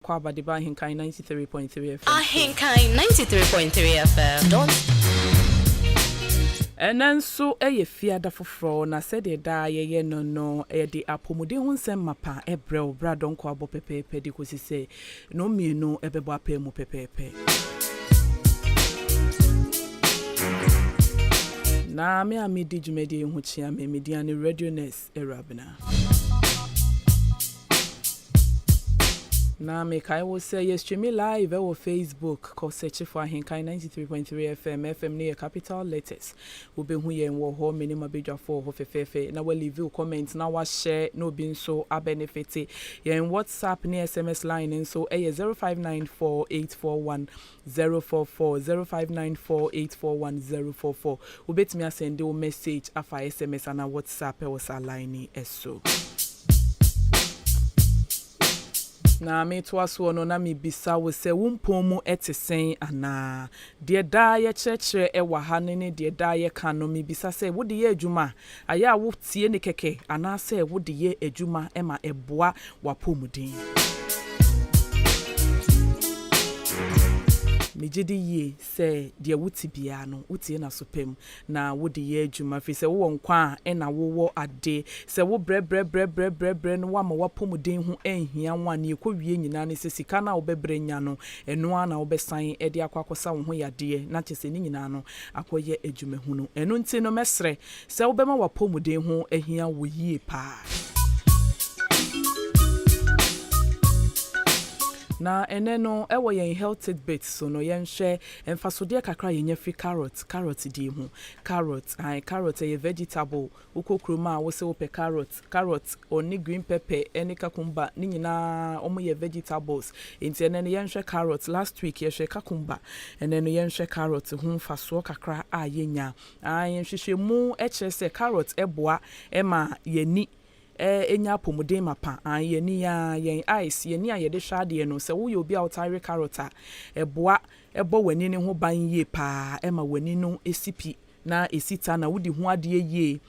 Kwaba de Ahenkan 93.3 FM. Ahenkan 93.3 FM. Don't. And then so a fiada for fro na said da ye no de apomode ho nsem mapa ebrel bra don ko abo pepepe de kosi se no mienu ebebo apemu pepepe. Na me amidi jumedi ho chia me mediane radioness Awurabena. Na me kai will say yes stream me live on Facebook call search for Ahenkan 93.3 FM near capital letters. We be hu ye wo ho minimum beja for ho fefefe na we leave comment na wa share no bin so a benefit ye in WhatsApp near SMS line and so 0594841044 0594841044 we bet me send you message afa SMS and WhatsApp e was a line eso. Na me to aso no na me bisa wo se wumpom mu etesen ana de da ye kyerkyere e wa ha ne de da ye ka no me bisa se wo de ye adwuma aya wo tie ne keke ana se wo de ye adwuma e ma eboa wa pomudin mejidi ye se de wuti bia no wuti na sopem na wo de ye adwuma fi se wo nkwa e na wo ade se wo bre no wa ma wa pomuden ho enhia nwa na ekowie nyina ne se sika na wo bebre nya no eno ana wo besan e de akwakosa wo ho yade na kyese ni nyina no akoye adwuma hu no eno nti no mesre se wo bema wa pomuden ho ehia wo yie pa. Na eneno ewo yen healthy bits so no yen hwe emfasode kakra yen free carrot di hu carrot e vegetable ukokroma wo se wo pe carrot oni green pepper eni kakumba ni nyina omo ye vegetables enti eneno yen hwe carrot last week ye hwe kakumba eneno yen hwe carrot hu faso kakra a yenya yen hwehwe mu e kire se carrot eboa ema yeni enya pomuden mapa yeni ya yen ice yeni a yede hwade no se wo ye obi a otire carrot eboa ebo wani ne ho ban ye pa ema wani no esipi na esita na wudi ho ade ye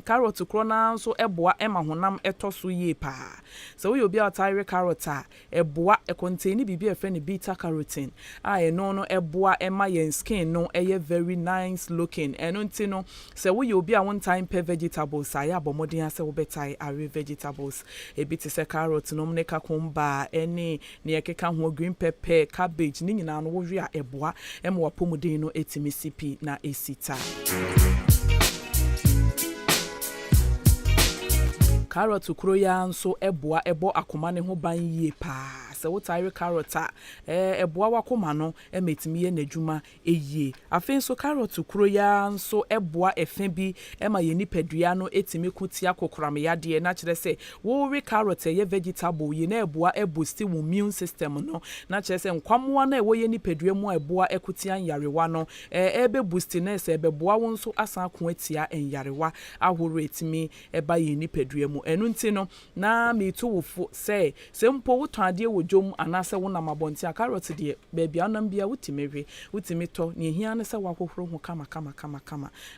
carrot kro na so eboa ema honam etoso ye pa so we obi atire carrot eboa e contain bibi efe ne beta carotene no eboa ema yen skin no eye very nice looking eno nti no so we obi a one time per vegetables aya bomodin ase wo betai are vegetables e bit se carrot no ne kakumba ene ne yekeka ho green pepper cabbage ni nyina no wo wi a eboa ema wapomudin no etimi sipi na esita. Carrot ukro ya nso eboa ebo akoma ne ho ban yie pa se wo tire carrot eboa wakoma no emetimi ye nadwuma eyie afen so carrot ukro ya nso eboa efe bi ema ye nipadua no etimi kutia kokram ya de na kire se wo we carrot ye vegetable ye na eboa boost wo immune system no na kire se nkwamwa na wo ye nipadua mu eboa ekutia nyarewa no ebe boost na se ebeboa wo nso asan ko atia enyarewa ahoro etimi eba ye nipadua mu enu nti no na metu wofo se mpo woton ade wodwom anase wonam abonti a carrot de baabia anam bia wutimewe wutimeto ne hia ne se wakohoro ho kama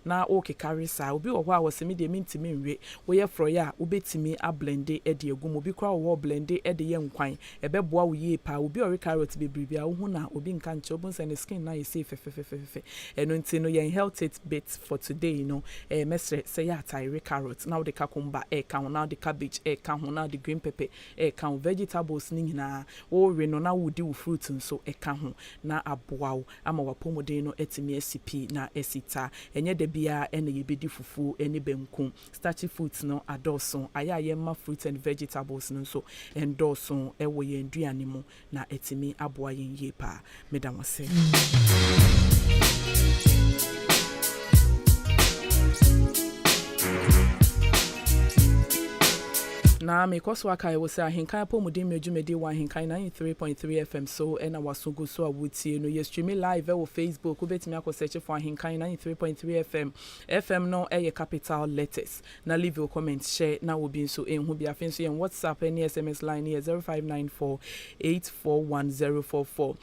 na o kekare sa obi wo ho a wose me de mintimi nwe wo ye froya obetimi a blende e de agum obi kwa wo blende e de ye nkwan ebeboa wo ye pa obi ori carrot bebribia wo hu na obi nka nche obun se ne skin na ye safe fefe enu nti no ye health it bits for today no mesre se ya tire carrot na wo de kakumba ka na the cabbage ka ho na the green pepper ka vegetables ni nyina wo re no na wodi wo fruit nso ka ho na aboa wo ama wapomuden no etimi asipi na esita enye de bia ene yebedi fufu ene benku starchy foods no adoso aya ma fruit and vegetables no nso endoso ewo ye nduane mu na etimi aboa yen ye pa medamose. Na me koso aka wo say Ahenkan pomudin medwumedi wa Ahenkan 93.3 FM so ena wasogo so awutie no ye stream live wo Facebook obetimi akosearch for Ahenkan 93.3 FM no eye capital letters na leave your comment share na obi nso enhu bia fen so yen WhatsApp and SMS line here 0594841044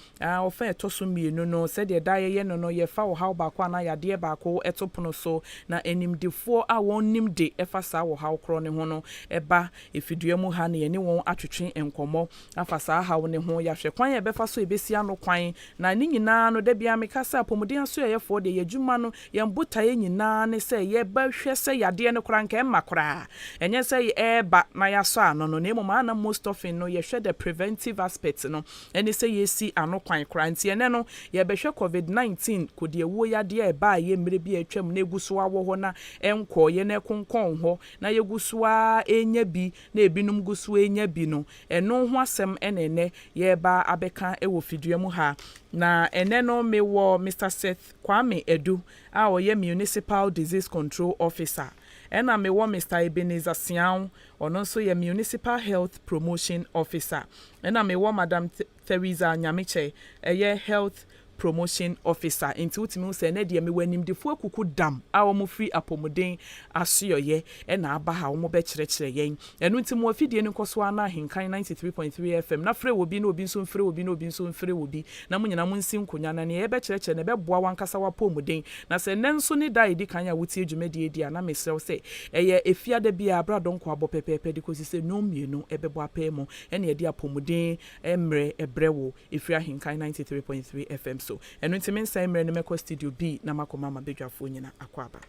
ofa etoso mienu no said ye daye ye no ye fa wo how ba kwa na yade ba ko etopono so na enimdefo a won nimde efa sa wo how kro ne ho no eba efidua mu ha ne yɛne wɔn atwetwe nkɔmmɔ afa saa haw ne ho yɛahwɛ kwan yɛ bɛfa so ebesi ano kwan na ne nyinaa no da bia meka sɛ apɔmuden aso yɛyɛfoɔ de yɛdwuma no yɛn botae nyinaa ne sɛ yɛbɛhwɛ sɛ yadeɛ no kora nka ɛmma koraa ɛnyɛ sɛ ɛɛba na yɛasɔ ano no na mmom ana most often no yɛhwɛ the preventive aspect no ɛne sɛ yɛsi ano kwan koraa nti ɛnɛ no yɛbɛhwɛ covid-19 kɔde ɛwuo yadeɛ ɛbaa yɛ mmerɛ bi atwam na ɛgu so awɔ hɔ na ɛnkɔ yɛ na ɛkonkɔn hɔ na yɛgu so a ɛnya bi na ebinom gu so ɛnya bi no ɛno ho asɛm ɛna ɛnɛ yɛba abɛka ɛwɔ fidua mu ha na ɛnɛ no mewɔ Mr. Seth Kwame Edu a ɔyɛ Municipal Disease Control Officer ɛna mewɔ Mr. Ebenezer Siao ɔno nso yɛ Municipal Health Promotion Officer ɛna mewɔ Madam Theresa Nyamiche ɛyɛ Health Promotion Officer nti wotimi sɛ ne deɛ mewɔ animdefo akuku dam a wɔn free apɔmuden asoyɛ ɛna aba ha wɔn bɛkyerɛkyerɛ yɛn ɛno nti mo afidie no nkɔso ana Ahenkan 93.3 FM na frɛ obi na obi nso mfrɛ obi na obi nso mfrɛ obi na mo nyina mo nsi nkonya na ne yɛbɛkyerɛkyerɛ ne bɛboa wankasa wapɔmuden na sɛ ne nso ne da edi kan ya wotie dwumadie di ana mesrɛw sɛ ɛyɛ efiada bia abradɔ nkɔ abɔ pɛpɛpɛ de kosi sɛ no mmienu ɛbɛbɔ apɛ mu ɛna yɛde apɔmuden ɛmrɛ ɛbrɛwo efiri Ahenkan 93.3 FM so ɛno nti me nsa mmerɛ no mɛkɔ studio B na makɔma ma bedwafoɔ nyina akɔ aba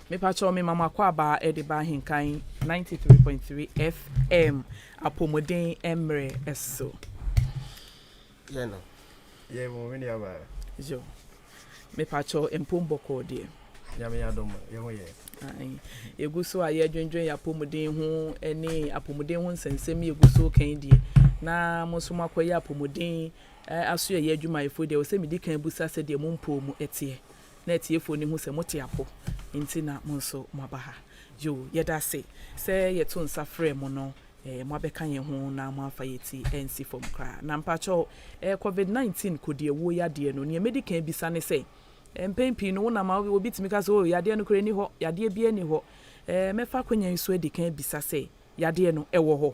mepakyɛw me mama akɔ aba ɛde ba Ahenkan 93.3 FM apɔmuden mmerɛ ɛso mo mini aba jo mepakyɛw mpombɔkɔ deɛ yame adom yɛho yɛ yɛgu so a yɛdwendwen apɔmuden ho ɛne apɔmuden ho nsɛnsɛm yɛgu so kan die na mo so makɔyɛ apɔmuden aso yɛ adwumayɛfo deɛ wɔsɛ medi kan busa sɛ deɛ mo mpo mu ɛteɛ na ɛtiefo ne ho sɛ mote apɔ nti na mo nso mo aba ha yo yɛda se sɛ yɛto nsa frɛ mo no mo abɛka yɛn ho na mo afa yɛti ɛnsi fam koraa na mpakyɛw covid-19 kɔde ɛwuo yadeɛ no nea medi kan bisa ne sɛ mpɛn no wona ma obi timi ka sɛ o yadeɛ no kora ni hɔ yadeɛ bia ni hɔ mɛfa kwanya nso edi kan bisa sɛ yadeɛ no ɛwɔ hɔ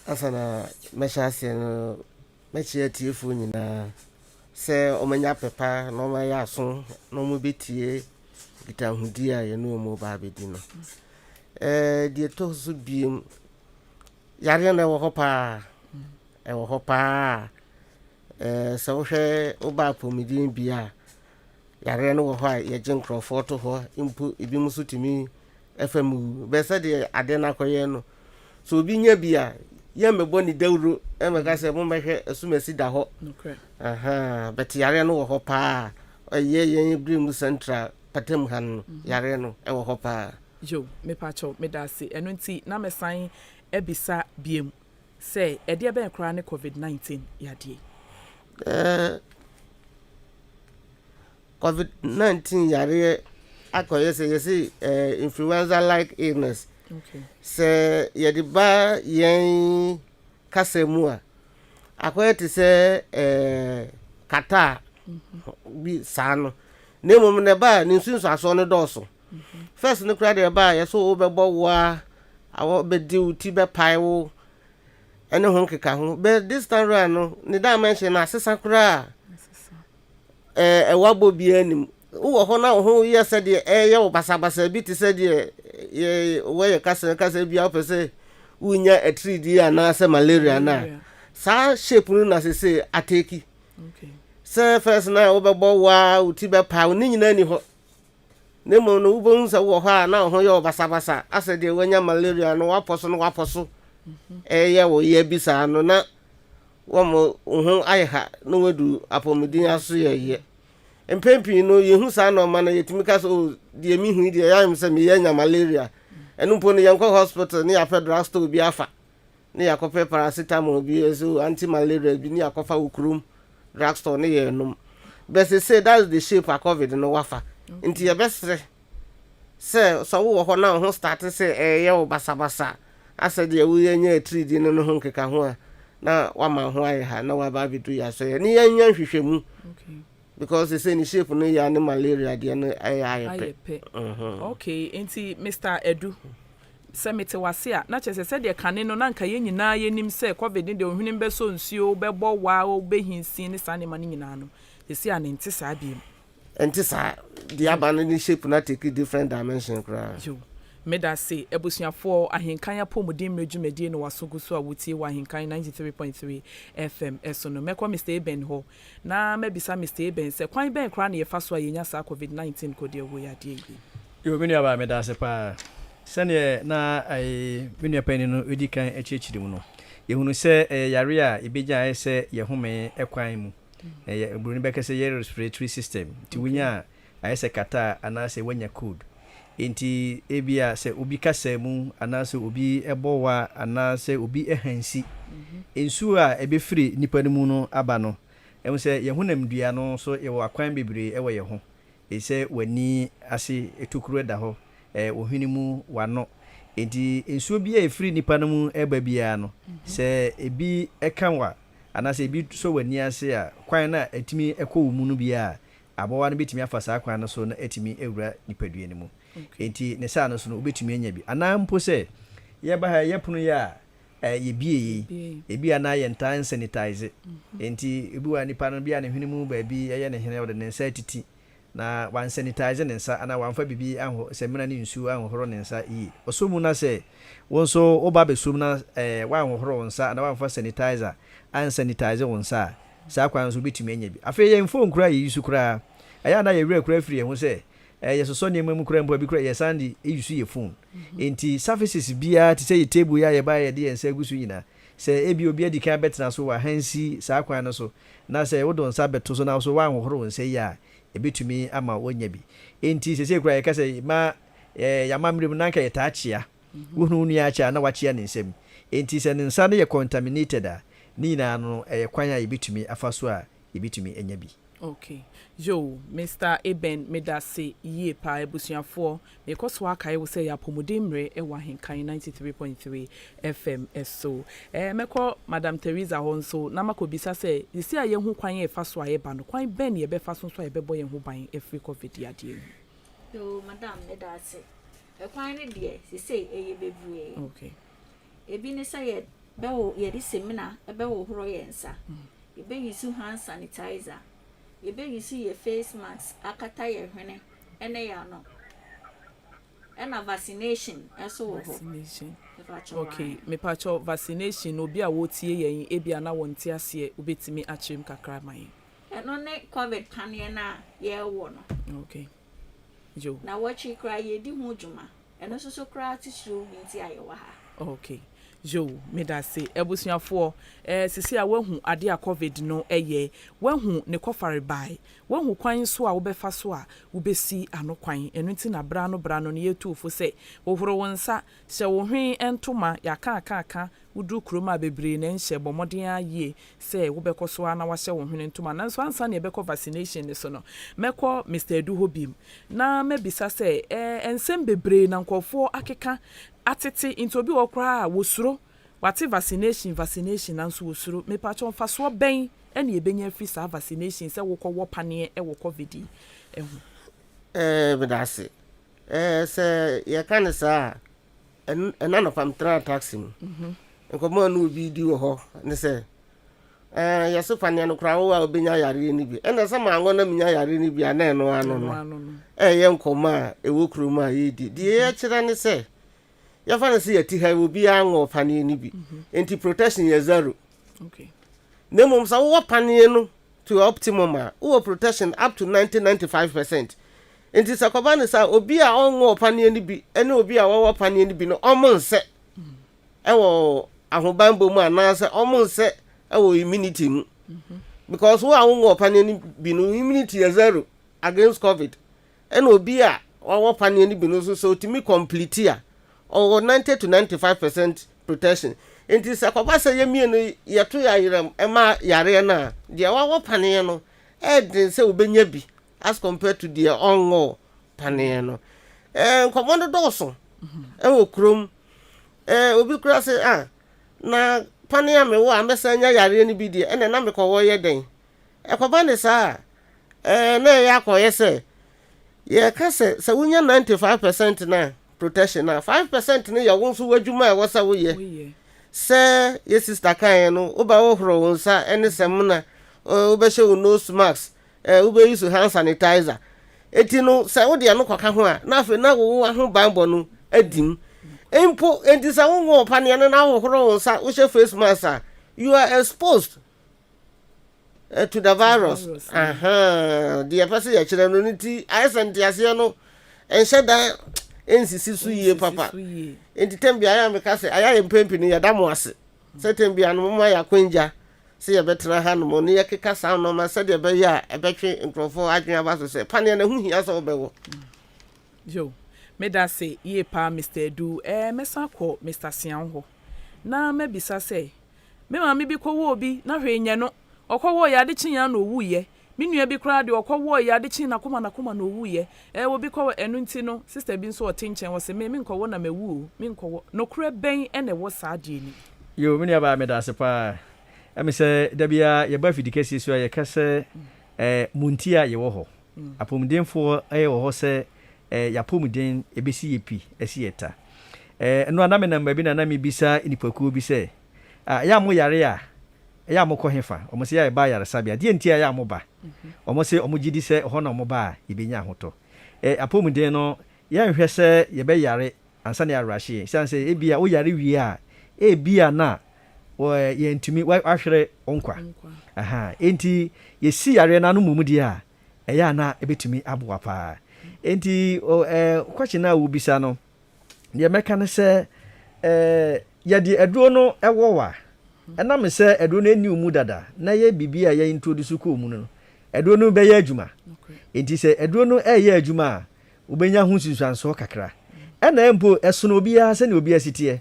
asana mɛhyɛ no mɛkyerɛ tiefo nyinaa sɛ ɔmanya pepa na ɔmayɛ aso na ɔmobɛtie gitahudi a yɛne ɔmo ba abɛdi no deɛ tɔ so biem yareɛ no ɛwɔ hɔ paa sɛ wohwɛ woba apɔmuden bi a yareɛ no wɔ hɔ a yɛgye nkurɔfoɔ to hɔ mpo ebi mu so tumi ɛfa mu bɛsɛ deɛ adeɛ no akɔyɛ no so obi nya bi a yɛmmɛbɔ ne dawuro ɛmɛka sɛ mommɛhwɛ asumasi da hɔ bɛte yareɛ no wɔ hɔ paa ɛyɛ yɛn bere mu central patam ha no yareɛ no ɛwɔ hɔ paa yo mepakyɛw medase ɛno nti na mɛsan ɛbisa biem sɛ ɛdeɛ bɛn koraa ne covid-19 yadeɛ covid-19 yareɛ akɔyɛ sɛ yɛsɛ influenza like illness sɛ yɛde ba yɛn kasa mu a akɔyɛ te sɛ kata bi saa no na mmom ne ba ne nsunsu aso no dɔɔso first no kora deɛ ba yɛsɛ wobɛbɔ wo a awɔ bɛdi wo ti bɛpae wo ɛne ho keka ho but this time round no ne da mention na asesa kora ɛwɔ bɔ bi anim wowɔ hɔ na wo ho yɛ sɛ deɛ ɛyɛ wo basabasa bi te sɛ deɛ wɔyɛ kasa bi a wopɛ sɛ wonya atiridi anaasɛ malaria na saa shape no na sese ateki sɛ first na wobɛbɔ wo a wo ti bɛpa wo ne nyina ni hɔ ne mmom no wobɛhu sɛ wowɔ hɔ a na wo ho yɛ wo basabasa asɛ deɛ woanya malaria no wapɔ so ɛyɛ wo yɛ bi saa no na wɔmo ho ayɛ ha na wadu apɔmuden aso yɛ mpɛmpii no yɛhu saa na ɔma no yɛtumi ka sɛ deɛ mehu deɛ yɛayem sɛ meyɛ nya malaria ɛno mpo no yɛnkɔ hospital ne yɛafɛ drugstore bi afa ne yɛakɔpɛ paracetamol bi so anti-malaria bi ne yɛakɔfa wo kurom drugstore ne yɛnom bɛsɛ sɛ that's the shape a covid no wafa nti yɛbɛserɛ sɛ wowɔ hɔ na wo ho starte sɛ ɛyɛ wo basabasa asɛ deɛ woyɛ nya atiridi no ho nkeka ho a na wama ho ayɛ ha na waba abɛdu yɛ asɔyɛ ne yɛnya nhwehwɛ mu because they say ni shape no ya ne malaria deɛ no ayɛ pɛ okay nti Mr. Edu sɛ mete wase a na kyerɛ sɛ deɛ kane no na nka yɛ nyinaa yɛnim sɛ covid ne deɛ ohwene bɛsɔ nsuo bɛbɔ waa obɛhinsin ne saa ne ma ne nyinaa no ɛsi a ne nte saa biem enti sa the abandon ni shape na take different dimension kra yo meda say ebusuafo ahenkan apomudin mredwumedie no wasogu so a wutie wa ahenkan 93.3 FM eso no mekwa Mr. Eben ho na mebisa Mr. Eben se kwan ben kra na yefa so ayenya sa COVID-19 ko de wo ya de yi yo mini aba meda se pa sane na ai mini pani no edi kan echichiri mu no yehunu se yare a ibeja ese yehome ekwan mu buruni bekese ye respiratory system ti wunya ayese kata anase wanya code enti ebia se obi kasa mu anase obi ebowa anase obi ehansi ensu a ebefiri nipa mu no aba no em se yehunam dua no so yewo akwan bebre ewo ye ho ese wani ase etukuru da ho ohwini mu wano enti ensu bi efiri nipa mu eba bia no se ebi ekanwa anase ebi so wani ase a kwan na etimi ekọ mu no bia abowa no betimi afasa kwan no so na etimi ewura nipadua ni mu enti ne sa no so no obetumi anya bi ana mpo se ye ba ha ye punu ya ye bie ebi ana ye ntan sanitize enti ebi wa nipa no bia ne hwene mu ba bi ye ne hene wode ne nsa titi na wan sanitize ne nsa ana wan fa bibi aho se mena ne nsu ahohoro ne nsa yi osomu na se won so oba besum na wan ahohoro nsa na wan fa sanitizer an sanitize won sa sa kwan so betumi anya bi afa ye mfo nkura yi su kura aya na ye wura kura firi ho se yesoso ne mu kura mbo bi kura ye sandi yusu ye phone enti surfaces bia ti say ye table ya ye ba ye de ensa gusu yina se ebi obi adi kan betena so wa hansi sa kwan no so na se wo don sa beto so na so wan hohoro nsa ya ebetumi ama wonya bi enti se kura ye kase ma ya mamrem nanka ye taachia wohunu nu ya cha na wachia ne nsem enti se ne nsa no ye contaminated a ni na no kwan ya ebetumi afaso a ebetumi enya bi. Okay. Yo, Mr. Eben medase ye pa ebusuafo because wa kai wo say ya pomodimre e wa Ahenkan 93.3 FM so. Meko Madam Teresa Honso na makobisa say isi aye hu kwan e fa so aye ba no kwan ben ye be fa so aye be boy hu ban e free covid ya de. Yo, Madam medase. E kwan ne de say eye bebree. Okay. Ebi ne say ye be wo ye di seminar e be wo horo ye nsa. E be use hand sanitizer. You be see your face mask, akata your hwene, ene ya no. And a vaccination, so vaccination. Okay, me pacho vaccination obi a wotie yen ebia na wonte ase obetimi achim kakra man. No ne covid panie na ye wo no. Okay. Jo. Na wachi kra ye di hu djuma. Eno so kra tishu binti ayewa ha. Okay. Jo medase ebusuafo sisi a wahu ade a covid no eye wahu ne kofare bai wahu kwan so a wobefa so a wobesi ano kwan enu nti na bra no ne yetufo se wohoro wonsa hye wo hwen entoma yaka wudu kroma bebre na nhye bomoden aye se wobekoso ana wahye wo hwen entoma na nso ansa na ebekọ vaccination ne so no mekọ Mr. Edu Hobim na mebisa se ensem bebre na nkofo akeka atete into obi okra wosuro wate vaccination nanso wosuro me pa chon fa so ben ene ebenya free sa vaccination se wo wo pane e wo covid bedase se ye kan sa enano fam tra taxi mu nkomo no bi di wo ho ne se ye so pane no kra wo a obenya yare ni bi ene se ma anwo na menya yare ni bi ana eno ano no ye nkomo a ewo kroma ye di ye kire ne se ya fa na se yati ha wo bi anwo pane ni bi enti protection ye zero. Okay. Nemum sa wo pane no to optimum a wo protection up to 90-95%. Enti sa kwaba ne sa obi a onwo pane ni bi ene obi a wo pane ni bi no omonse ewo ahobambo mu anase omonse ewo immunity mu because wo anwo pane ni bi no immunity ye zero against covid ene obi a wo pane ni bi no so timi complete a or 90-95% protection. Enti sa kwaba sa yemie no yeto ya yiram ema yare na de wa pane no edin se obenya bi as compared to the ongo pane no nkomondo doso wo krom obi kura se na pane ya mewo amesanya yare ni bi de ene na mekowo ye den kwaba ne sa na ya koye se ye ka se wunya 95% na protection na 5% ne ya wonso wadwuma e wosa wo ye se ye sister kan no oba wo horo wonsa ene sem na oba she wo nose mask oba use hand sanitizer eti no sɛ wo de no kwaka ho a na afi na wo ho banbɔ no adim empo enti sɛ wo ngo pane no na hohoro wo sa wo hye face mask a you are exposed to the virus. The person ya chira no nti ayesente ase no enhye da ensisi so yie papa enti tembi aya meka se aya empempi no ya da mo ase se tembi anu mo ya kwanja se ya betra ha no mo ne yakeka sa no ma se de be ya ebetwe nkrofo adwen aba so se pane na hu hia so bewo yo me da say ye pa Mr. Edu mesa ko Mr. Sian ho na mebisa say me ma me bi ko wo bi na hwenye no okwo ya de chinya na owuye me nua bi kra de okwo ya de chinya na koma na owuye wo bi ko enu nti no sister bi nso otenchen wo se me nkowo na mewu me nkowo no kra ben ene wo sa ade ni yo me nua ba me da se pa emi se da bia ye ba fidikasi so ye kase muntia ye wo ho apomdenfo wo ho se yapomden ebesi yepi esi eta no aname na mba bi na me bisa inipakuo bi se ya mo yare a ya mo kohefa omo se ya ba yare sabia de ntia ya mo ba omo se omo gidi se ho na omo ba ibenya hoto apomden no ya nhwe se ye be yare ansa na arahye sanse ebia wo yare wi a ebia na wo ye ntumi wa hwere onkwa enti ye si yare na no mumudi a eya na ebetumi aboa pa enti question na wo bisa no ye meka ne se ya di eduro no ewowa ena me se eduro no eni umu dada na ye bibia ya introduce ko mu no eduro no be ya adwuma enti se eduro no ya adwuma ubenya hu susuanso kakra ena empo esono obia se ne obia sitie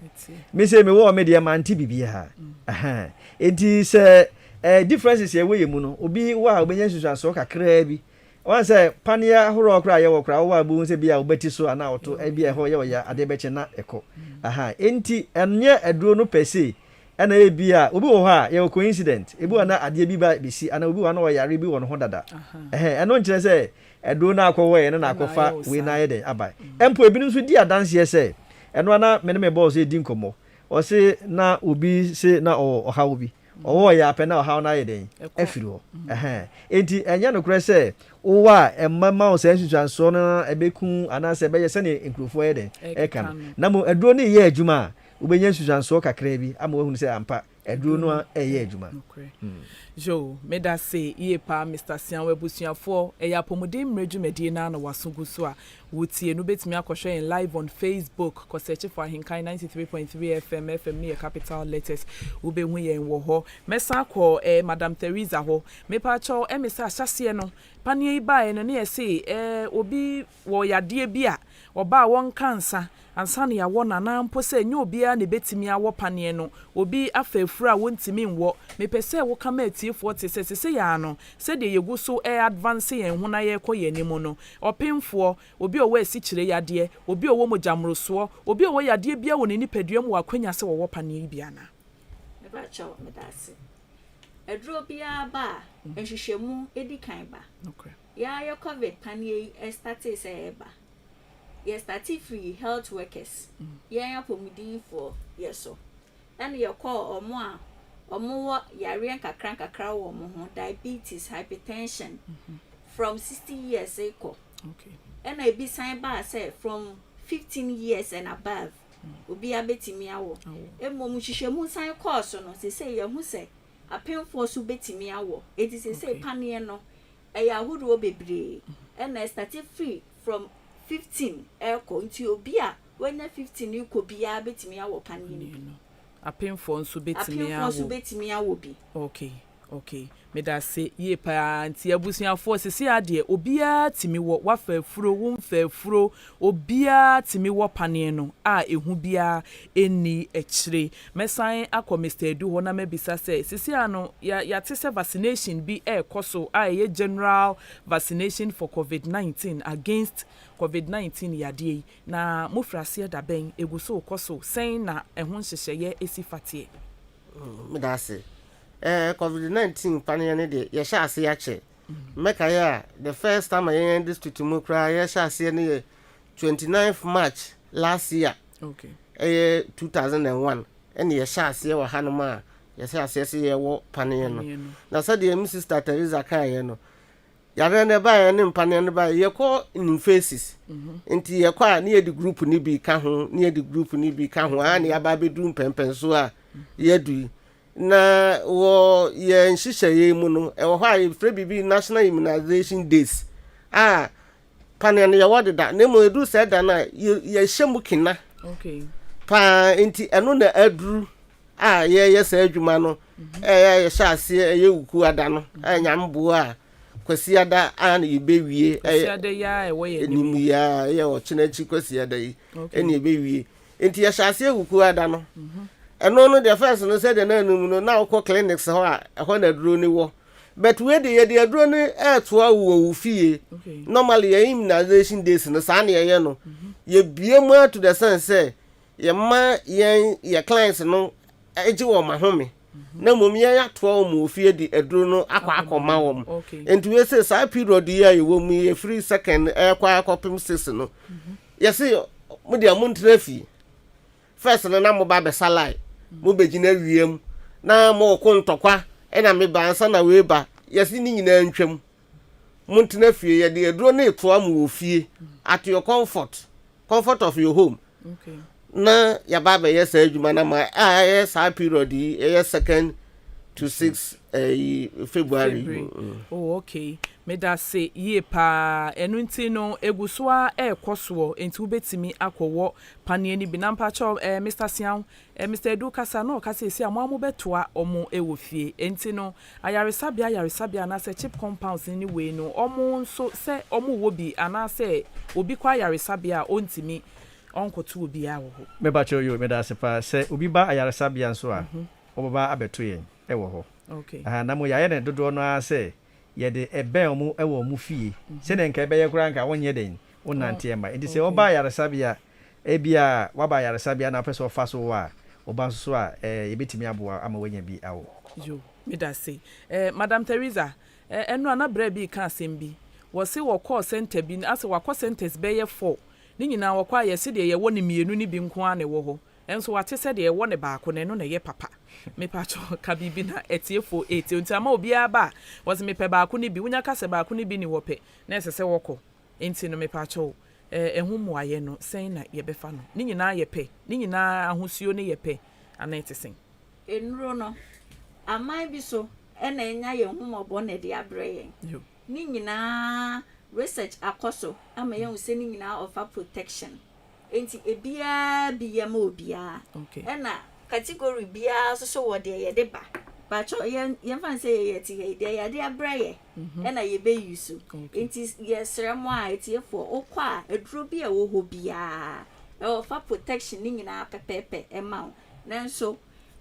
me se me wo me de ma nti bibia enti se differences ye we mu no obi wa ubenya susuanso kakra bi wan say pania horo okra ye wo kra wo abu se bia obati so ana oto bia ho ye ya ade beche na eko enti enye eduro no pese ena e bia obi wo ha ye coincident ebi wana ade bi ba bisi ana obi wana wo yare bi wo no ho dada eno nkire se eduro na akwo we na akwofa we na ye de abai empo ebi nso di adanse ye se eno ana me ne me boss e di nkomo o se na obi se na o ha obi owo ya pe na o ha na ye den afiri ho enti enye no kure se owa emma o se susuanso na ebeku ana se be ye se ne nkrofo ye den eka na mo eduro ne ye adwuma ubenya susuanso kakra bi ama wo hu se ampa eduro no ye adwuma jo me da say ye pa Mr. Sian webusuafo eya pomodin mredwumadi na na wasungu so a wotie no betimi akohwe en live on Facebook ko search for Ahenkan 93.3 FM ne capital letters ube hu ye wo ho mesa ko Madam Teresa ho me pa cho emisa ahyase no panie bae no ne ye say obi wo yade bi a oba won kansa ansa ne ya wo nana mpo se nya obia ne betimi awo panie no obi afafuru a wontimi nwo me pese wo kama atiefo te se ya no se de yegu so advance yen ho na ye koye nimu no opemfo obi owo asikyire yade obi owo mojamroso obi owo yade bia wo ne nipaduam wa kwanya se wo panie bia na me ba chawo me dase edro bia ba ehwehwemu edikan ba okay ya ye covid panie start say eba ye start free health workers ya pomudin for yeso and ye call omo yare kakra wo mo ho diabetes hypertension from 60 years ago okay and I be sign by say from 15 years and above obi abetimi awo emom hwehwemu sign course no say ye hu say apemfo so betimi awo it is say panie no eya hudo bebre and I started free from 15 eko nti obi a when 15 you bia betimi awo panie no apemfo nso betimi awo bi okay me da se ye pa anti abusuafo sisi ade obia timi wo wafafuro wo mfafuro obia timi wo pane no a ehu bia eni ekire mesan akọ Mr. Edu ho na mebisa se sisi ano ya tese vaccination bi ekoso a ye general vaccination for COVID-19 against COVID-19 yade na mofrase da ben eguso koso sen na ehun hyehyeye esifatie me da se COVID-19 paniane de ye sha ase ya che meka ya the first time I in district mu kra ye sha ase ne 29th March last year okay 2001 and ye sha ase wa hanoma ye sha ase ye wo paniane no na so de mi sister Teresa kan ye no yare ne ba ya ne mpane ne ba ye ko in faces nti ye kwa ne ye di group ni bi ka ho ne ye di group ni bi ka ho a ne ya ba bedu mpempen so a ye du na wo ye nhihye ye mu no e wo ha ye free bibi national immunization days pane ne ye wode da ne mo edu se da na ye hyemu kina okay pa nti eno na aduru ye sa adwuma no ye sha ase ye wuku ada no nyambo a kwasi ada na yebewie kwasi ada ya e wo ye nimu ya ye o chinechi kwasi ada yi eni yebewie nti ye sha ase wuku ada no eno no the first no say the na num no na okọ clinics ho ho na duro ni wo but we dey the duro ni to awu fie normally ye immunization days no sa na ye no ye bie mu to the sense say ye ma ye clients no eji wo ma home na mom ye ya to mu fie di aduro no akoma wo enti we say sa period ye ye wo mu ye free second akopim 6 no ye say mo dia mo ntrafi first no na mo ba be salai mo begina wiem na mo ko ntokwa na me ba ansa na we ba ye si ni nyina ntwam mo ntena fie ye de aduro na eto am wo fie at your comfort of your home okay na ya baba yes adwuma na ma yes period yes 2nd to 6 February. Oh okay me da say ye pa enu nti no eguso a ekoso enti ubetimi akọwọ panie ni binampa cho Mr. Sian Mr. Edu kasa no kasa esi amu betoa omo ewo fie enti no ayaresabia na se chip compounds ni we no omo nso se omo wo bi ana se obi kwa ayaresabia ontimi onkoto obi a wo ho me ba cho yo me da se pa se obi ba ayaresabia nso a oba abeto yen ewo ho okay na mo yaye ne dodo no a se ye de ebe omu ewo omu fie se ne nka ebe ye kura nka wonye den wonante ema enti se oba ayaresabia ebia waba ayaresabia na pese ofaso wa oba so a yebetimi aboa ama wanya bi awo yo me da say Madam Teresa enu ana bra bi ka asem bi wo se wo call center bi ase wa call centers be ye 4 ni nyina wo kwa ye se de ye wo ne mienu ni bi nko ane wo ho enso wate se de ye wo ne baako ne no na ye papa me pa cho ka bibi na etiefo 8 nti ama obi aba wo se me pe baako ni bi wunya ka se baako ni bi ni wo pe na ese se wo ko enti no me pa cho ehu mu aye no sen na ye befa no ni nyina ye pe ni nyina ahosuo ne ye pe ana etisen enuro no amai bi so ena enya ye hu mobo na de abre yen ni nyina research akoso ama ye hu se ni nyina offer protection enti ebia bi ye ma obia ena category bia so wo de ye de ba cho ye fan say ye ti ye de abre ye ena ye be use enti ye sremo a etiefo okwa eduro bia wo ho bia offer protection ni nyina pepepe ema nanso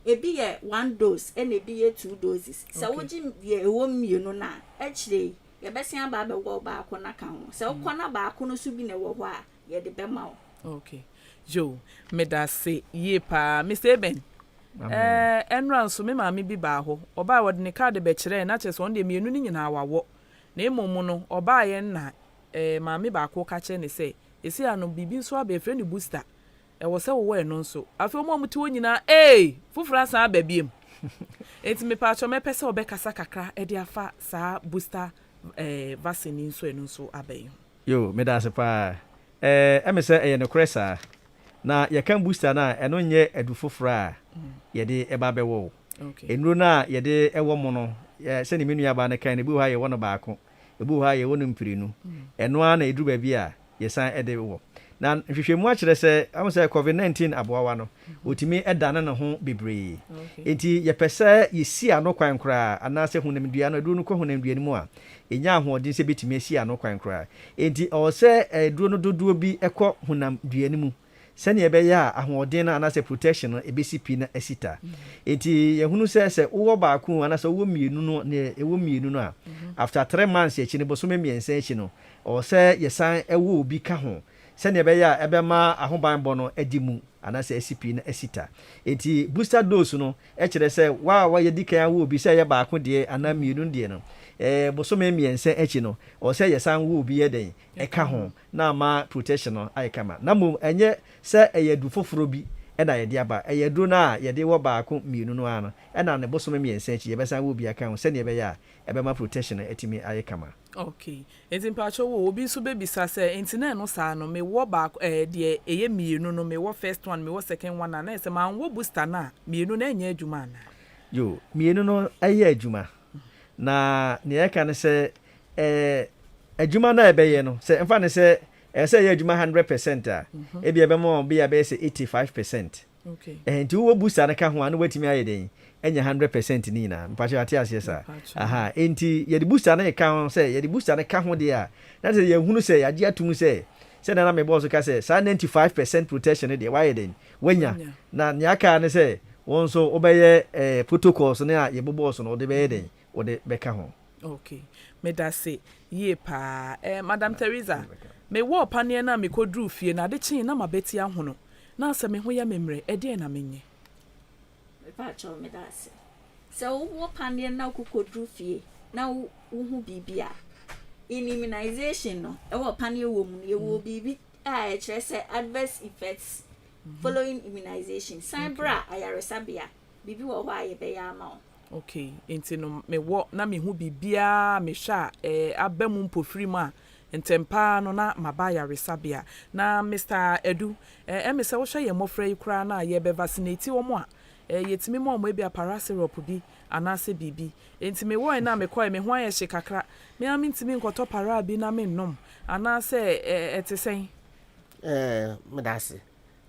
ebi ye 1 dose ena ebi ye 2 doses sa woji ye ewo mienu na echire ye besia ba be wo ba ko na kan ho sa ukona ba ko no su bi na wo ho a ye de be ma wo okay jo me da se ye pa Mr. Eben enran so me maami bi ba ho oba wode ne card be kire na chese on de mienu ni nyina awawo na emomu no oba ye na maami ba ko ka che ne se esi ano bibi nso aba efre ni booster wo se wo eno nso afi omo muti wonyina fufura sa ababiem enti me pa cho me pese obekasa kakra e de afa sa booster vaccine nso eno nso abayi yo me da se pa emese ne kresa na ye kan booster na eno nye edu fufura ye de eba bewo okay enuro na ye de ewo mo no se ni menu aba na kan ne bi ha ye wo no baako ebu ha ye wo no mpirinu eno a na eduru ba bi a ye san ede wo na hwehwemu a kire se am se COVID-19 aboawa no otimi eda na ne ho bebre enti ye pese ye si ano kwan kra ana se hunamdua no eduru no ko hunamdua ni mu a enya ahoɔden se betimi si ano kwan kra enti o se eduru no dodo bi ekɔ hunamdua ni mu sani ebe ya ahoɔden na ana se protection no ebesi pi na asita enti ye hunu se wo baako ana se wo mienu no ne ewo mienu no a after 3 months ye chine bosome miensa echi no o se ye san ewo obi ka ho sani ebe ya ebe ma ahoban bɔ no edimu ana se asipi na asita enti booster dose no e kire se wa ye dikan wo obi se ye baako de ana mienu de no bosome miensa echi no o se ye san wo obi ye den e ka ho na ma protection no ai kama na mo enye se eye du foforo bi ɛna yɛde aba ɛyɛ duro no a yɛde wɔ baako mmienu no ano ɛna ne bosome mmiɛnsa akyi yɛbɛsan wɔ bi aka ho sɛdeɛ ɛbɛyɛ a ɛbɛma protection ɛtumi ayɛ kama. Okay, enti mpacho wo obi nso bebisa sɛ enti na no saa no me wo baako de eye mienu no me wo first one me wo second one na sɛ ma wo booster na mienu na enya adwuma na yo mienu no ayɛ adwuma na ne yɛka ne sɛ adwuma na ɛbɛyɛ no sɛ mfa ne sɛ ɛsɛ yɛ adwuma 100% a ebi ɛbɛma obi a bɛyɛ sɛ 85%. Okay, enti wo booster ne ka ho anu watimi ayɛ den enya 100% ni na mpacho ate ase sa aha enti ye di booster na ka ho se ye di booster na ka ho de a na se ye hunu se ya atum se na me boss ka se sa 95% protection de why den wanya na nya ka ne se won so obeye protocols na ye boss no de be den wo de be ka ho. Okay, me da se ye pa Madam Teresa me wo panie na me kodru fie na de chin na mabeti ahono na se me ho ya memre e de na menye Pacho me that's so what pandian na kukodru fie na wo hu bibia immunization no e wo pandian wo mu ye wo bibi a e kire say adverse effects following immunization sanbra ayaresabia bibi wo ho aye be ya ma. Okay, enti no me wo na me hu bibia me hwa abamu mpofiri mu a ntempa no na mabaya resabia na Mr. Edu me se wo hwe ye mofra yi kura na ye be vaccinate wo mo a yetimi mo mo bia parasirop bi anase bibi enti me wo na me koy me ho aye hye kakra me am ntimi nkoto para bi na me nnom anase etesen me dase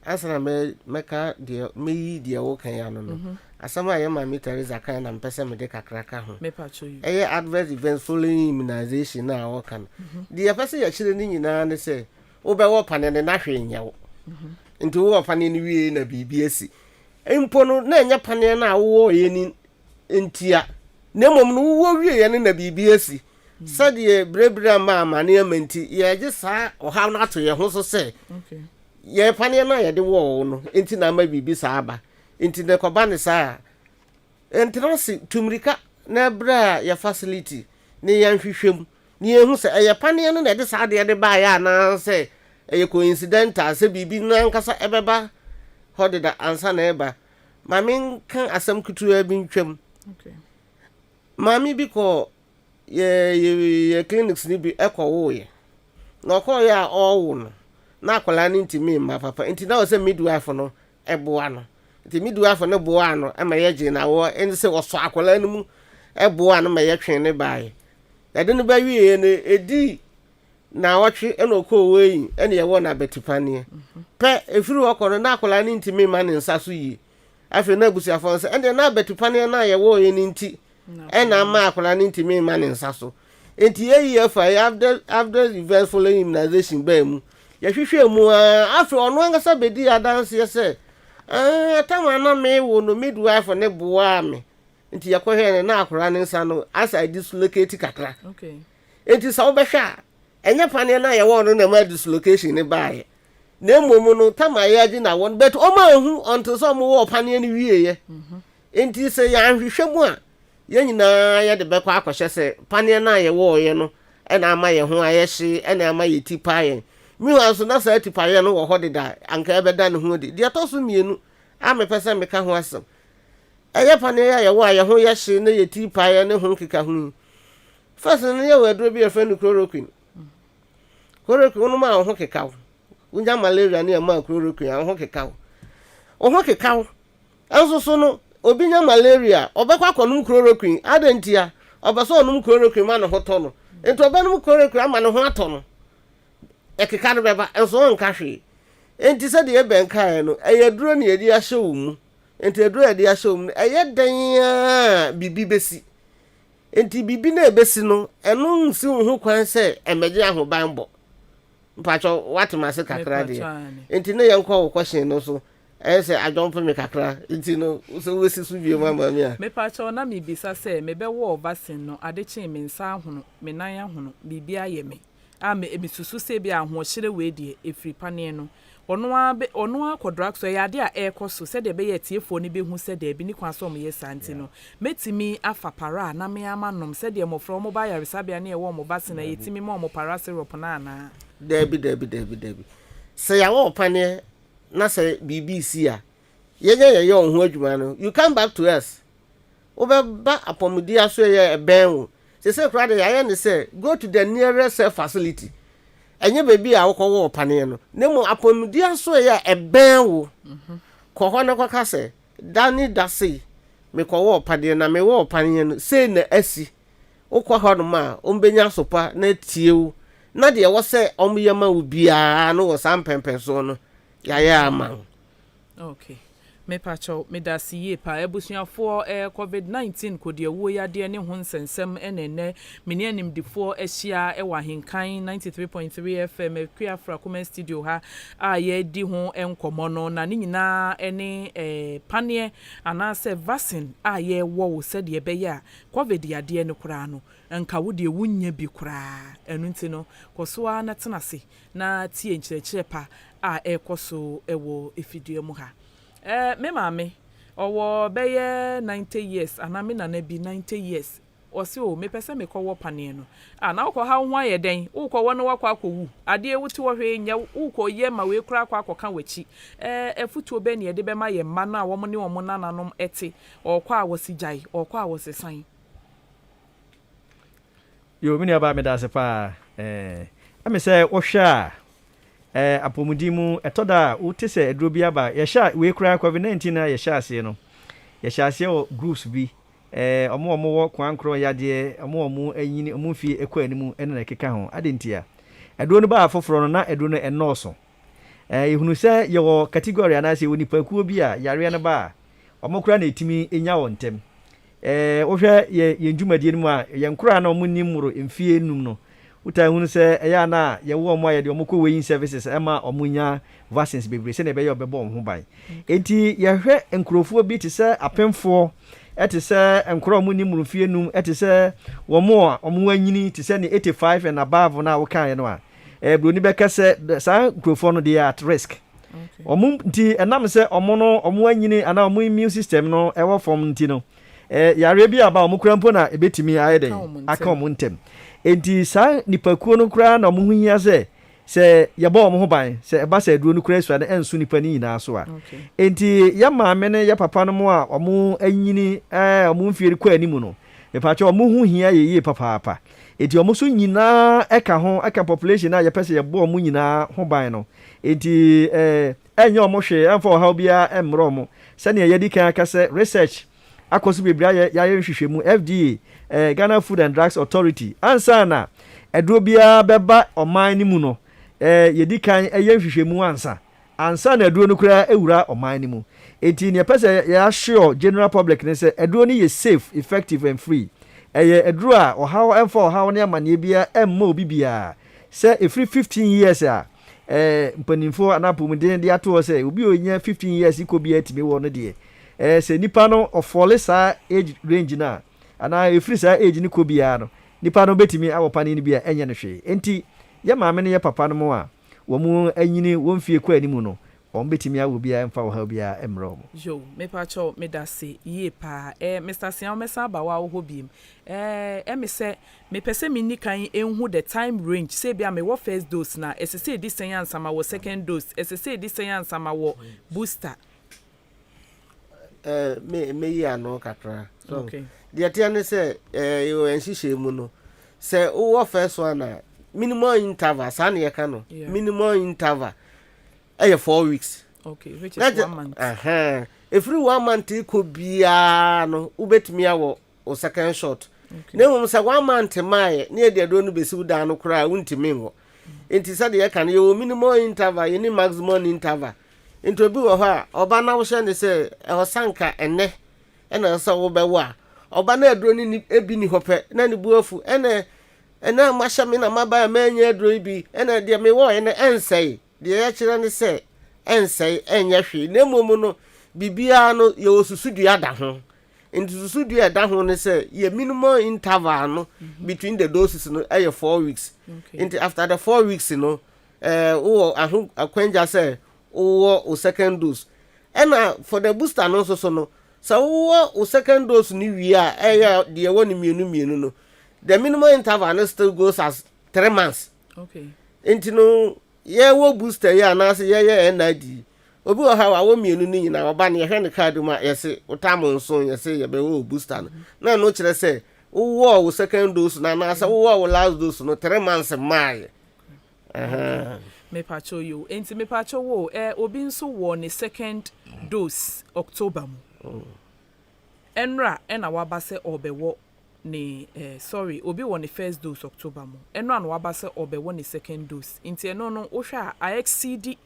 asana me ka de me de wo kan ya no asama ye ma me Teresa kan na mpese me de kakra ka ho me pa cho you adverse events following immunization na wo kan de ya pese ya chire ni nyina ne se wo be wo pane ne na hwe nyawo nti wo pane ni wie na bibi asi empo no na enya pane na wo ye ni ntia na mom no wo wie ye na bibi asi sade brebra ma amane amanti ye je sa oha na to ye ho so se okay ye pane na ye de wo no enti na ma bibi sa aba enti ne koba ne sa enti no si tumrika na bra ya facility ne yan hwehwem ne ehu se ye pane no na de sa de ba ya na se eye coincidental se bibi na nkasa ebeba hode da ansa na eba mami kan asam kutu abi ntwam okay mami bi ko ye clinics ni bi ekowo ye na ko ya owo no na akola ni ntimi ma papa nti na o se midwife no eboa no nti midwife no boa no ama ye je na wo en se wo so akola no mu eboa no ma ye twen ne bae ya de no ba wie ne edi na watwe ena okowo yi ena ye wo na betipane pe efiri okoro na akola ni ntimi ma ne nsa so yi afi na busuafo nse ena na betipane na ye wo ye ni nti ena ma akola ni ntimi ma ne nsa so enti ye afa after events following immunization ba mu ya hwehwe mu afi ono angasa bedi adanse ye se tama na me wo no midwife ne boa me nti yakohwe ne na akola ne nsa no as I dislocate kakra okay enti sa obehwa enya pane na ye wo no na ma dislocation ne baaye na emomu no tama ye agi na won but o ma hu until some wo pane ne wie ye enti se ya hwehwe mu a ye nyina ye de bekwa akohye se pane na ye wo ye no ena ama ye ho ayehye ena ama ye tipa ye mi wa so na sa tipa ye no wo hode da anka ebeda ne ho de to so mienu a me pese me ka ho asem eye pane ya ye wo ye ho ye hye na ye tipa ye ne ho keka ho first ne ye wadro bi e fa no chloroquine no ma ho keka wo unya malaria ne ma chloroquine ho keka wo anso so no obi nya malaria obekwa akonum chloroquine adantia obaso onum chloroquine ma no hoto no ento obanum chloroquine ama no ho ato no ekeka no beba enso nka hwe enti se de ebenka no eyaduro ne yedi ahye wo mu enti aduro yedi ahye wo mu eyeden bibi besi enti bibi na ebesi no eno nsi ho kwan se emeje ahobanbo mpacho watimase kakra de enti ne yenkọ wo question no so ese adwon me kakra enti no so wesi so wie mama mi a me pacho na me bisa se me be wo vaccine no adeche me nsa ahono me nan ahono bibi aye me a me susu se bi ahohyere we die efri pane no ono akodrak so ya de a ekoso se de be ye tiefo ni be hu se de bi ni kwaso mo ye santi no metimi afa para na me amanom se de mo from mo ba ya resabia na e wo mo vaccine na yetimi mo para syrup na debi se ya wo pane na se BBC a ye on ho adwuma no you come back to us obeba apomudi aso ye ben wo say kra de ya ne say go to the nearest facility enye baby a wo pane no nemo apomudi aso ye ben wo ko ho ne ko ka say dani dase me ko wo pane na me wo pane no say na asi ukwa ho ma ombenya sopa na tiewu na de wo say omyema wo bia no wo sampempen so no ya ama. Okay. Me pacho me da siye pa ebusuafo COVID-19 ko de wo ya de ne ho nsensem enene me ne animdifo ahia wa Ahenkan 93.3 FM Kuafra Comment Studio ha a ye di ho enkomo no na ne nyina ene panie anase vaccine a ye wo se de be ya COVID ya de ne kura no nka wo de wunya bi kura enu nti no koso na tenase na tie nkyerɛkyerɛ pa a ekoso ewo efidie mu ha. Me mame owo beye 90 years ana me nana bi 90 years osi o me pese me kowo pane no na ukọ ha ho aye den ukọ wo no wakọ akọwu ade ewuti wo hwe nya ukọ ye ma we kura akọ wachi efutuo be ne de be ma ye mma na wo mo ne wo mo nananom ete okọ a wosigyae okọ a wosesan yo me ne aba me da se pa ame se wo hwa apomudimu etoda wote se eduro bi aba ye sha we kura COVID-19 na ye sha ase no ye sha ase o groups bi omo wo kwankro yade omo anyini omo fie ekwa animu ene na keka ho adentia eduro no ba afoforo no na eduro no enoso ehunu se ye wo category na se woni pakuo bi a yare no ba omo kura na etimi enya wontem wo hwe ye ndwumadie no mu a ye nkura na omo nimuro emfie enum no uta hunu se eya na ye wo mo ye de omko weyin services ema omunya vaccines bebre se na be ye obebo ho ban enti ye hwe enkrofo bi te se apemfo ete se enkro omuni murufie num ete se wo mo omwanyini te se ni 85 and above na wo kan ye no a broni be kase sa enkrofo no dey at risk omum nti enam se omo no omwanyini ana omu immune system no ewo form nti no yare bi aba omukura mpo na ebetimi ayeden aka omuntem enti sa nipakuo no kura na omo huhia se yebo omo ho ban se eba se aduro no kura sua na ensu nipa ni nyina so a enti ya maame ne ya papa no mo a omo anyini omo mfieri kwa animu no mepacho omo huhia ye papa enti omo so nyina eka ho eka population na ya pese yebo omo nyina ho ban no enti enye omo hwe emfa ha bia emro omo se ne yedi kan aka se research akoso bebra ya nhwehwemu FDA Ghana Food and Drugs Authority ansa na eduro bia beba oman ni mu no yedi kan nhwehwemu ansa na eduro no kura ewura oman ni mu enti ne pese ya sure general public ne se eduro ni ye safe effective and free eduro a ohaw emfa ohaw ne amane bia emma obi bia se every 15 years a mpanimfo anapomuden de ato se obi onya 15 years ikobi atimi wo no de se nipa no ofole sa age range na ana efiri sa age ni ko bia no nipa no betimi awopane ni bia enye no hwe enti ye maame ne ye papa no mo a wo mu anyini wo mfie kwa animu no wo betimi awo bia emfa wo ha bia emro mo yo me pa cho me da se ye pa Mr. Sian me sa ba wa wo biem me se me pese me ni kan enhu the time range say bia me wo first dose na esese di senyansa ma wo second dose esese di senyansa ma wo booster me ya no kakra so okay the atiane say you enhihye mu no say wo first one na minimum interval san ye ka no minimum interval 4 weeks okay which is 1 month every 1 month ko bia no ubetimi awo o second shot na mo say 1 month mai na de do no besi da no kra untimi ngo enti say de ka no yo minimum interval ye ni maximum interval into bi wo ha oba na wo hye ne se sanka enne ena so wo bewo a oba na aduro ni ebi ni hope na ni buafu ena ma hye me na maba ma anya aduro bi ena de me wo ene ensei de ya kire ne se ensei enya hwe na momu no bibia no ye osusudua da ho into susudua da ho ne se ye minimum interval no between the doses no 4 weeks into after the 4 weeks no wo ahu akwanja se o second dose and for the booster no so no so o second dose ni wi a de woni mienu no the minimum interval no still goes as 3 months okay enti no ye wo booster ya na se ye NID obi wa ha wa mienu ni nyina oba ne hwe ne card ma yese utamo nso yese ye be wo booster no na no kire say wo second dose na asa wo last dose no 3 months mai me pacho you enti me pacho wo obi nso wo ne second dose October mu enra na waba se obewo ne sorry obi wo ne first dose October mu enra na waba se obewo ne second dose enti eno no wo hwa I exceed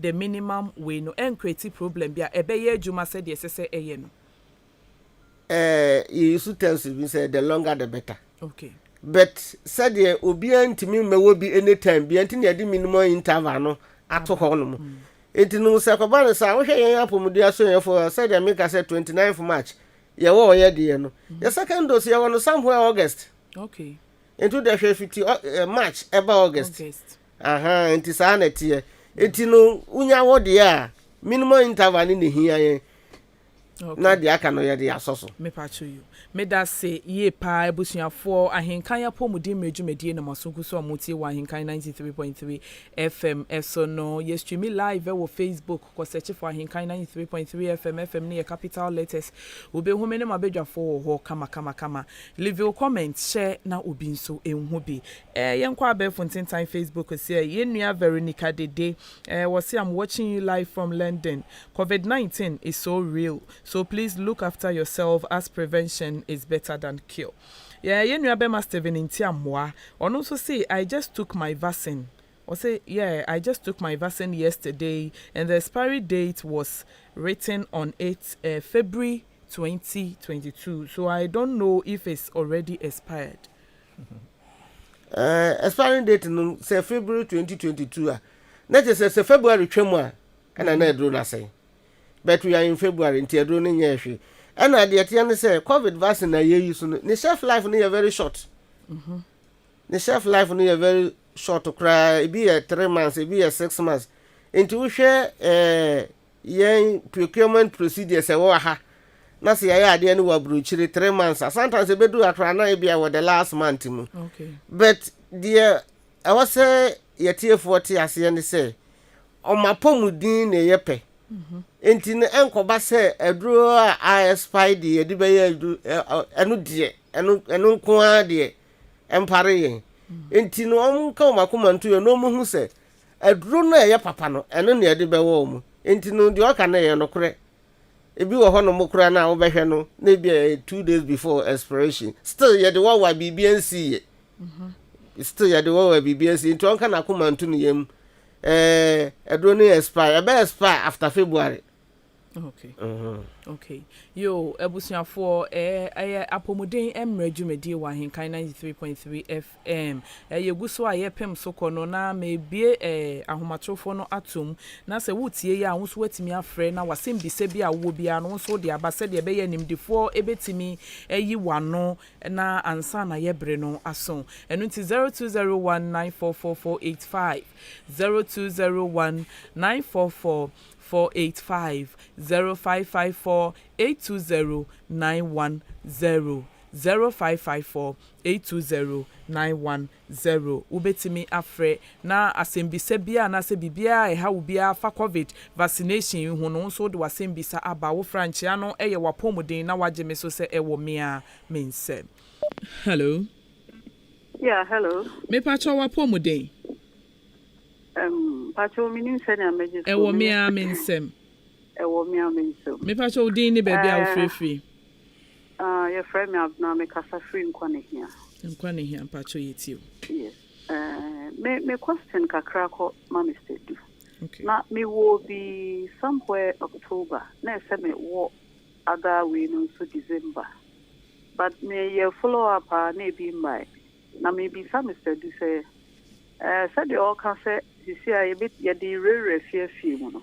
the minimum we no create problem bia ebeye adwuma se de sese eye no you should tell me say the longer the better. Okay. But said ye obi antimi mewo bi anytime bi antini ade minimum interval no ato ho no. Enti no se koba ne sa wo hwe yen apomudi aso yen for said ye make say 29th March ye wo ye de no. The second dose ye won somewhere August. Okay. Into the 50 March eba August. Enti sa na tie. Enti no unya wo de a minimum interval ni hia yen. Okay. Na dia aka no ye de asoso. Me pacho you. Me da say ye pa ebusuafo Ahenkan ya pomudi mejumedie na masunku so amutie wa Ahenkan 93.3 FM eso no ye stream live wo Facebook ko search for Ahenkan 93.3 FM ne capital letters obe hu me ne mabedwafo ho kama leave your comment share na obi nso enhu bi yenkwa abefo ntentan Facebook say ye nua Veronica Dede was say I'm watching you live from London. COVID-19 is so real, so please look after yourself as prevention is better than cure. Yeah, you know Abema Steven in Tiamwa. On also say I just took my vaccine. Or say, yeah, I just took my vaccine yesterday and the expiry date was written on 8 February 2022. So I don't know if it's already expired. Expiring date no say February 2022. That is say February twemu a na edro na say. But we are in February until edro no nyehwe. And at the end say COVID vaccine na ye use no. The shelf life no very short. The shelf life no very short to cry. It be 3 months, it be 6 months. Into we share yen procurement procedures e wo ha. Na say ya ade no wa bruchiri 3 months. Sometimes e be do atwa na e be the last month mu. Okay. But the I was say yetie 40 ase ne say o mapomudin na yepe. Enti ne enkoba se eduro a expire de edi be ye enu de enu nko a de empare yen enti no onka o makoma nto ye no mu hu se eduro na ye papa no enu ne edi be wo mu enti no de oka na ye no kore ebi wo ho no mokura na wo behwe no na bi 2 days before expiration still ye de wo wa BBNC ye still ye de wo wa BBNC enti onka na akoma nto no yem eduro ne expire after February. Okay. Okay. Yo, ebusuafo apomuden emredwumedie wa Ahenkan 93.3 FM. Ye guso a ye pem soko no na mebie ahomatrofo no atom na se wutie ya ahunso watimi afre na wasembise bi a wo bia no so de abase de be ye nimdefo ebetimi yi wano na ansa na ye bre no aso. Enu nti 0201944485 0201944485 0554 820 910 0554 820 910 ubetimi afre na asembisa bia na se bibia ha ubia fa COVID vaccination hu no so de wasembisa aba wo franchia no eye wapomuden na wageme so se ewo mea mense. Hello. Yeah, hello. Me pacho wapomuden. Pacho meaning send a message. Ewo mea mensem. Ewo mea mensem. Me pacho udin ni baby a free. Your friend me abna me kasa free nkwane hia. Nkwane hia pacho yetio. Yes. Me question kakra ko mama steady. Okay. Na me will be somewhere October. Na say me wo other we no so December. But me ye follow up na be my. Na me be some steady say said the all can say you see a bit ya the rare fear no.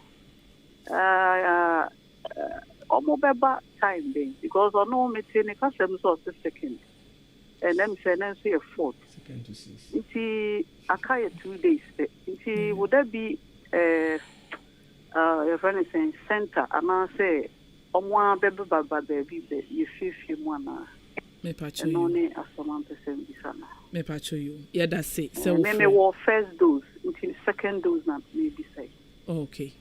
Omobeba time being because I know me tell custom so second. And then say then say a fourth. Second to 6. It's a 2 days. It's would that be your friend is saying center and I say one baby baba baby you feel one me pacho and you. only as someone percent bisana. Me pacho you. Yeah, that's it. So me war first dose until second dose not maybe say. Okay.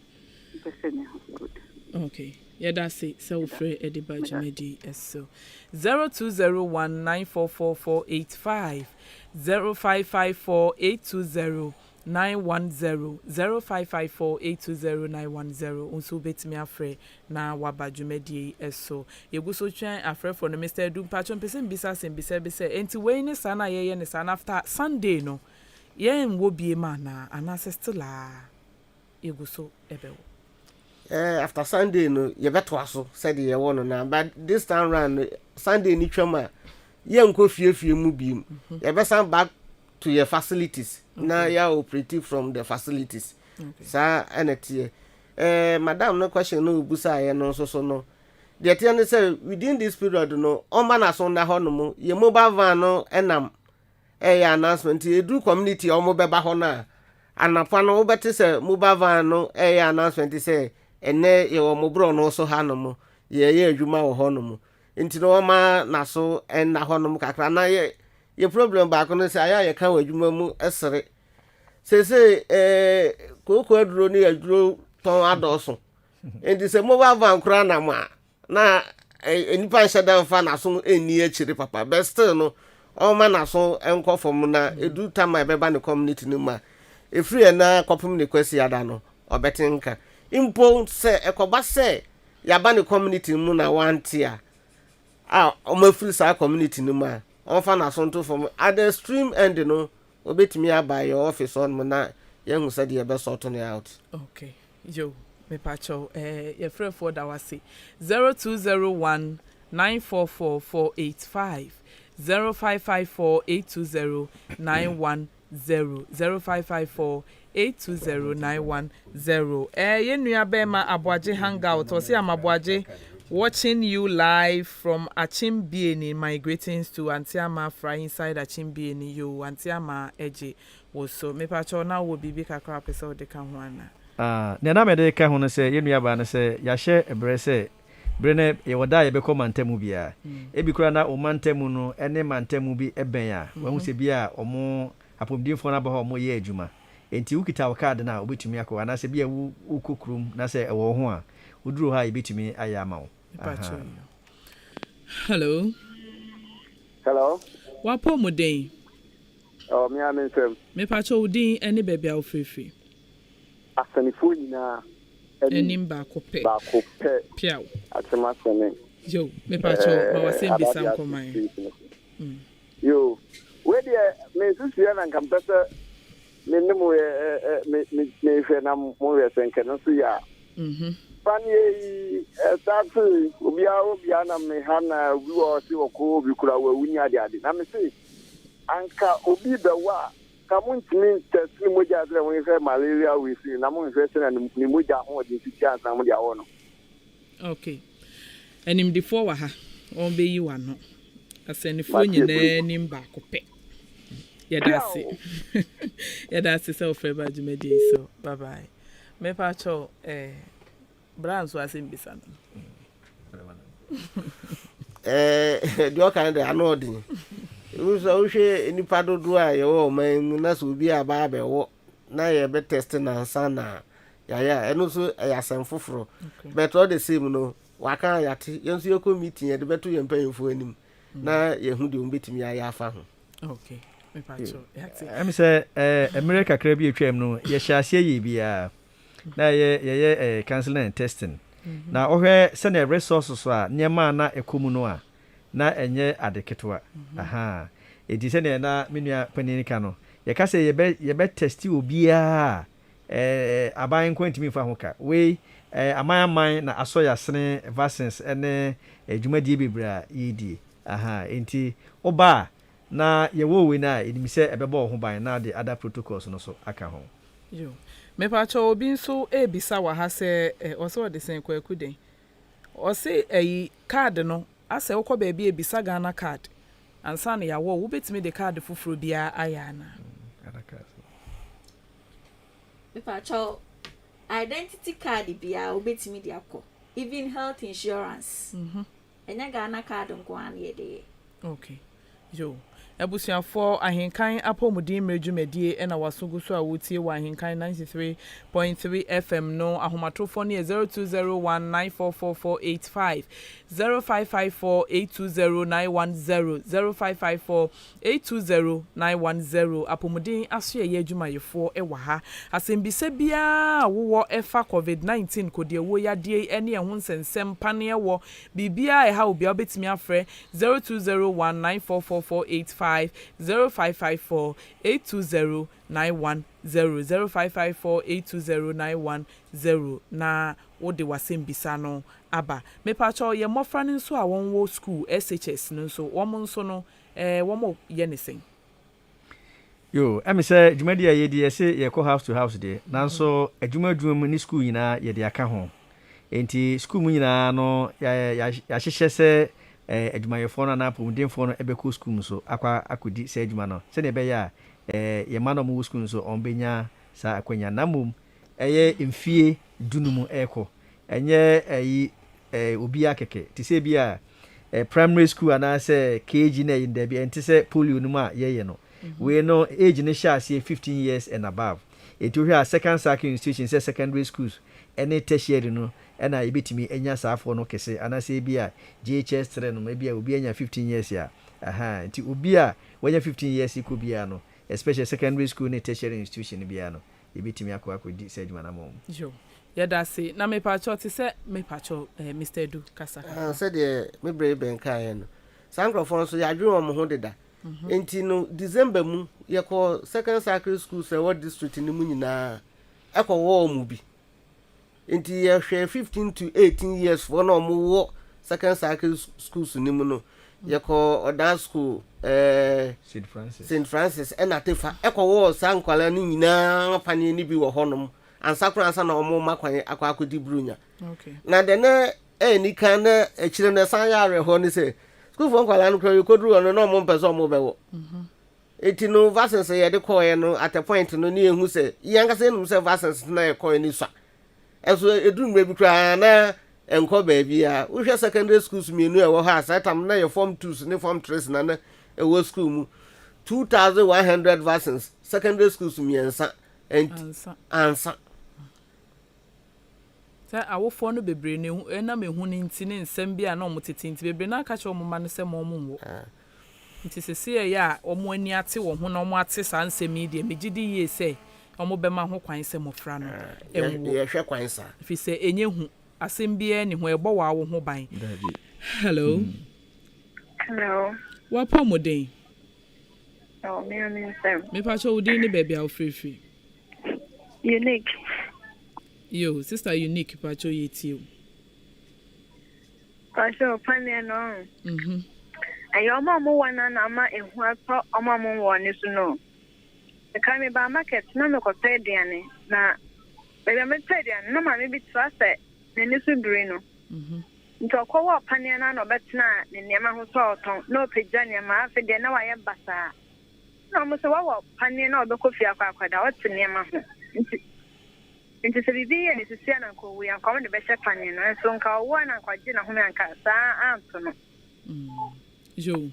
person good. Okay. Yeah, that's it. So free Eddie Bajimedi so 0201944485 0554820910 0554820910 unso betimi afre na wabajumedi eso yegu so twen afre for no Mr. Edu patron person bisa enti we ni sana ye ne sana after Sunday no ye nwo bie ma na anase still yegu so ebewo after Sunday no you better aso said ye won na but this time round Sunday ni twema ye nko fie mu bi ye be san back to your facilities. Now you are operative from the facilities. Sa enetie madam no question no busa ye no so no. The thing say within this period no on man aso na ho no mo ye mobile van no enam announcement e do community o mo beba ho na anapa no obete say mobile van no announcement say ene ye wo mo bro no so ha no mo ye adwuma wo ho no mo nti no ma na so na ho no mo kakra na ye problem back no say aya ye kan wadwuma mu esere say koko aduro ni aduro ton adoso enti say mobile van kura na ma na enipa sheda fa na so eni akire papa but still no all man na so enko form na edu tama beba ne community ni ma efri na kopum ne kwasi ada no obetinka impo say ekoba say yaba ne community mu na wantia o mafiri sa community ni ma on fa na so nto form at the stream end no obetimi aba your office on mo na yehu said ye be sort ne out. Okay yo me pacho your friend for that was 0201 944485 0554820910 0554820910 yenua bema aboaje hangout or say am aboaje watching you live from Achimbieni, migrating to Antiama Fry inside Achimbieni. You Antiama Eji was so me pacho na wo bibi kakra episode de kan ho ana. Na me de ka ho no se yenu aba no se ya hye ebre se brene ye woda ye be ko mantemu bia e bi kura na o mantemu no ene mantemu bi eben a wahu se bia omo apomdinfo na ba ho mo ye adwuma enti ukita card na obetumi akọ na se bia wu kokrum na se ewo ho a uduru ha ibetumi aya ma wo. Hello. Hello. Wapo modern. Oh, me amensem. Me pacho udin ene bebia ofefe. Asanifo nyina enim ba kope. Piao. Atema sene. Yo, me pacho ma wasem bisa nkoman. Yo, we dey me susu ya na nkampesa me nemu me hwe na mo hwe senke no so ya. Panye statu obia na me hana wo si woko bi kura wa wunya ade na me say anka obi da wa ka muntimi test ni moja adre won fe malaria we si na mo fe se na ni moja ho de si chance na mo dia wo no. Okay. Enim di fo wa ha on be yi wa no asanifo nyina nim ba kope. Yedase. Yedase so fe ba jumedi so bye bye. Me pa cho Brands was in Bissan. Do kind of anodin. It was okay any part of dry or man, that's will be a barber or na ye be testing and sana. Yeah, and also a some fufro. But all the same, no, waka yati, you meeting at the better and paying for him. Na ye who do beat me, I have. Okay, I'm say, America crabby trim no, ye shall see ye be a. Na ye counseling and testing. Na ohwe se na resources a nyema na ekomu no a na enye adeketwa. Aha. Edi se na menua panini ka no. Ye ka se ye be testi obi a aban kwantimi fa hoka. We aman na asoya sene vaccines ene adwumadi bebra yedi. Aha. Enti oba na ye wo we na edimi se ebebo ho ban na the other protocols no so aka ho. Yo. Me pacho obi nso ebisa wa ha se oso de sen kwaku den o se card no ase wo ba bia ebisa Ghana card ansa na yawo wo betimi de card fufuro bia aya na me pacho identity card bia wo betimi de akọ even health insurance enya Ghana card nko an ye de. Okay yo Ebusuafo Ahenkan apomudin mredwumadie ena wasogu so a wotie wa Ahenkan 93.3 FM no ahomatrofo ne 0201944485 0554820910 0554820910 apomudin aso ye adwumayefo ewa ha asembisa bia wo efa covid-19 kodie wo yade ene ho nsensem pane wo bibia e ha obi obetimi afre 0201944485 0554 820 0554 na wode wasembisa no aba mepacho ye mofra nso a wonwo school SHS nso wom nso no wom ye nesen yo emi say jumadi aye di ese ye ko house to house de nanso adwumadwum ni school nyina ye de aka ho enti school mu nyina no ya hyehye se adwumayefo no na apomudinfo no ebeko school so akodi se adwuma no se ne be ya ye ma no mu school so onbenya sa akwanya namum eye mfie dunum eko enye ayi obi akeke ti se bia primary school ana se KG na yin da bi enti se polio no ma ye no we no age ne sha se 15 years and above etu hwe a second circle institution se secondary schools any tertiary no ena ebetimi enya saafo no kese ana se bia GHS 3 no bia obi enya 15 years ya aha nti obi a wanya 15 years iko bia no especially secondary school ne tertiary institution bia no ebetimi akodi se adwuma na mom jo yada se na mepacho ti se mepacho Mr. Edu Kasaka said the me brave ben kai no sankrofo so ya dwon mo ho deda enti no December mu ye ko second circle school se what district ni mu nyina ekọ wo mu bi enti ye hwe 15 to 18 years for no mo wo second circle schools ni mu no ye ko oda school St Francis enatefa ekọ wo sankwala ni nyina pane ni bi wo honom ansakura ansa na omo makwan akodi brunya okay na de na ni kan na ekire na san ya re ho ni se school for kwala no kro kodru no no mo mpese omo bewo eti no vaccines ye de koye no at a point no ni ehu se yanga se no se vaccines na ye koye ni swa eso eduru mbe bi kra na enko ba bia wo hwe secondary schools mienu e wo ha satam na ye form 2s ni form 3s na e wo school mu 2100 vaccines secondary schools miensa ansa sa awofo no bebre ne na mehu ne nti ne nsem bia na omotete nti bebre na aka che omoma ne se mo omwo nti sese ya omo ani ate wo ho na omo ate sa nsem yi megidi ye se omo bema ho kwan se mofra no enwo ye hwe kwan sa fi se enye hu asem bia ne ho ebo wa wo ho ban hello hello wapa moden oh me nsem me pa cho udi ni baby a free unique yo sister unique pa cho yeti pa cho pane no ayo mama wana na ama ehu ato mama woni so no e ka me ba market na me ko pediane na be me pediane na ma me bi trase ne ni so biri no nto ko wa pane na no betna ne niam ho so oton no pejane ma afi de na wa ye basa na mo se wa pane na obekofia akwada wot niam ho nti se bibi ye ni sisia na ko wi anko de be she pane no so nka wo na kwaje na ho anka sa anto no jo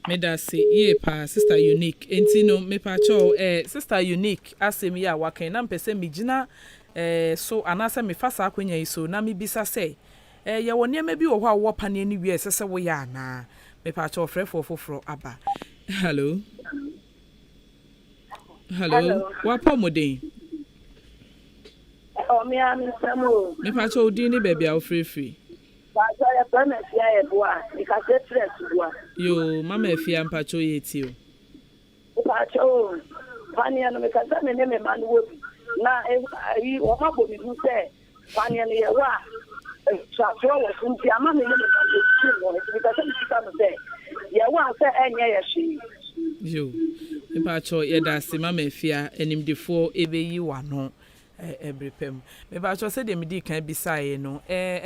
medase ye pa sister unique enti no me pa cho sister unique asem ya wakan na mpese migina so anasa me fasa akwanya iso na me bisa se ye woni ma bi wo hwa wo pane ni wi sese wo ya na me pa cho frefo foforo aba hello wapa moden oh me nsemo me pa cho odi ni baby a ofrefri bajo ya plan afia e boa ni ka se stress boa yo mama afia mpacho yeti o pacho pani ano me ka se me me manu wo na yi o ma bo mi hu se pani ano ye wa so wo sunti ama me me ka se wo ni ka se mi ka no se ye wa se enye ye shi yo mpacho ye da se mama afia enimdefo ebeyi wa no ebrepem me ba cho se de medi kan bisae no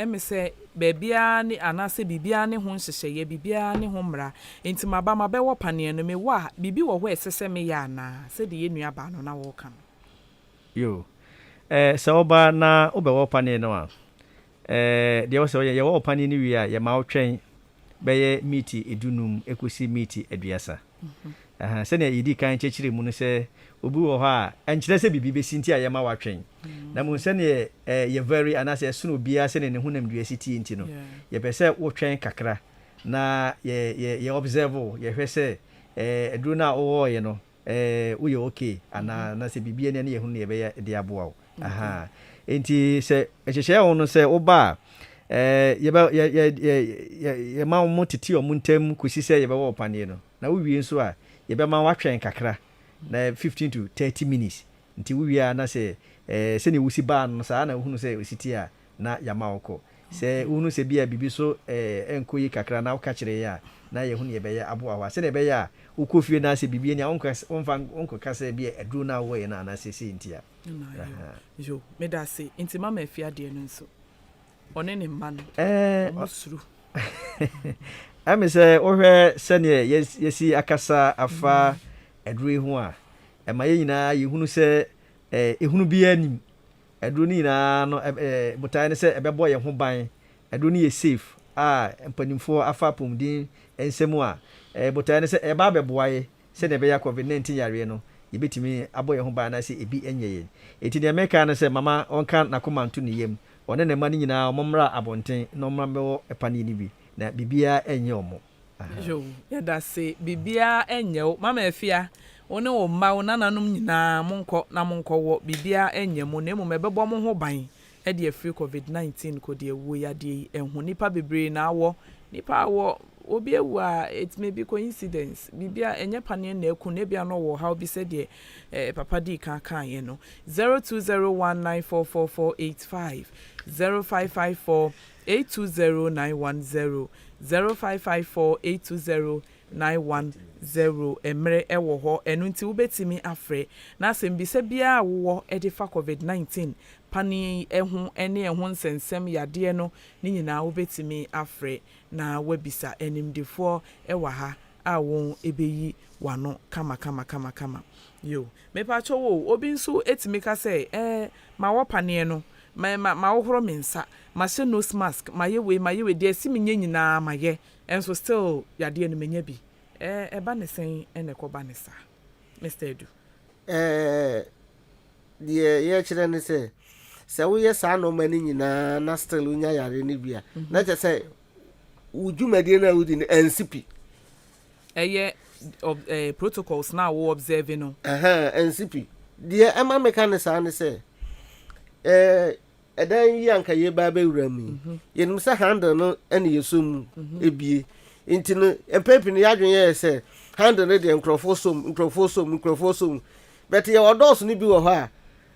me se bebia ne anase bibia ne ho hyehyeye bibia ne ho mra enti maba mabe wo pane no me wa bibi wo ho esese me ya na se de ye nua ba no na wo kan yo se oba na obe wo pane no a de wo se ye wo pane ni wi a ye ma wo twen be ye meet edunum ekosi meet eduasa sɛnea yɛdi kan kyɛkyerɛ mu no sɛ obi wɔ hɔ a ɛnkyerɛ sɛ biribi bɛsi nti a yɛma watwɛn na mu sɛneɛ yɛ very anaasɛ ɛsono obiara sɛneɛ ne ho nam dua si tie nti no yɛpɛ sɛ wotwɛn kakra na yɛ observe yɛhwɛ sɛ aduro no a wowɔɔyɛ no woyɛ okay anaa na sɛ biribia ne yɛhu no yɛbɛyɛ de aboa wo enti sɛ ɛhyehyɛ wo no sɛ woba a yɛma wo mo tete ɔmo ntam kɔsi sɛ yɛbɛwɔ ɔpaneɛ no na wowie nso a yɛbɛma watwɛn kakra na 15 to 30 minutes nti wowie a na sɛ sɛne wosi baa no saa na wohunu sɛ ɔsi ti a na yɛama wo kɔ sɛ wohunu sɛ bia biribi so ɛnkɔ yi kakra na woka kyerɛ yɛ a na yɛhu ne yɛbɛyɛ aboa hɔ a sɛne ɛbɛyɛ a wokɔ fie no sɛ biribi nia wonkɔka sɛ bia aduro no a wowɔyɛ no anaasɛ sɛ nti a yo meda se nti mama afi adeɛ no nso ɔne ne mma no ɔmo suru ame sɛ wohwɛ sɛneɛ yɛsi akasa afa aduro yi ho a ɛma yɛ nyinaa yɛhunu sɛ ɛhunu biara nim aduro no nyinaa no botae no sɛ ɛbɛbɔ yɛn ho ban aduro no yɛ safe a mpanimfoɔ afa apɔmuden nsɛm a botae no sɛ ɛba abɛboa yɛ sɛdeɛ ɛbɛyɛ covid-19 yareɛ no yɛbɛtumi abɔ yɛn ho ban anaasɛ ebi nyɛ yɛn ɛnti deɛ mɛka no sɛ mama ɔnka n'akoma nto ne yam ɔne ne mma no nyinaa ɔmommra abɔnten na ɔmmra bɛwɔ ɛpaneɛ no bi na biribiara ɛnyɛ ɔmo yɛda se biribiara ɛnyɛ wo mama afia wo ne wo mma wo nananom nyinaa monkɔ na monkɔwɔ biribiara ɛnyɛ mo na mmom ɛbɛbɔ mo ho ban ɛde afiri covid-19 kɔde awuo yadeɛ yi ɛho nipa bebree na awɔ nipa awɔ obi ewu a it may be coincidence bibia enye paneɛ na eku na bia no wɔ ha obi sɛ deɛ papa di kan yɛ no 0201944485 0554820910 0554820910 emre ɛwɔ hɔ ɛno nti wobɛtimi afrɛ na asɛm bi sɛ bia wɔ ɛde fa covid-19 pani ɛho ɛne ɛho nsɛnsɛm yadeɛ no ne nyinaa wobɛtimi afrɛ na wabisa animdefoɔ ɛwɔ ha a wɔn ɛbɛyi wano kama yo mepacho wo obi nso etimi ka sɛ ma wɔ paneɛ no ma wohoro me nsa ma hyɛ nose mask ma yɛ de asi menye nyinaa ma yɛ enso still yadeɛ no menya bi ɛba ne sɛn ɛna ɛkɔba ne sa Mr. Edu deɛ yɛkyerɛ ne sɛ woyɛ saa nɔma no nyinaa na still wonya yare no bi a na kyɛ sɛ wodwumadie no a wodi no ansipi ɛyɛ protocols na wo observe no ansipi deɛ ɛma meka ne saa ne sɛ ɛdan yi anka yɛba bɛwura mu yɛnim sɛ handle no ɛne yɛsɔ mu ebie nti no mpɛpi no yɛadwen yɛyɛ sɛ handle no deɛ nkurɔfoɔ som but yɛwɔ dɔɔso no bi wɔ hɔ a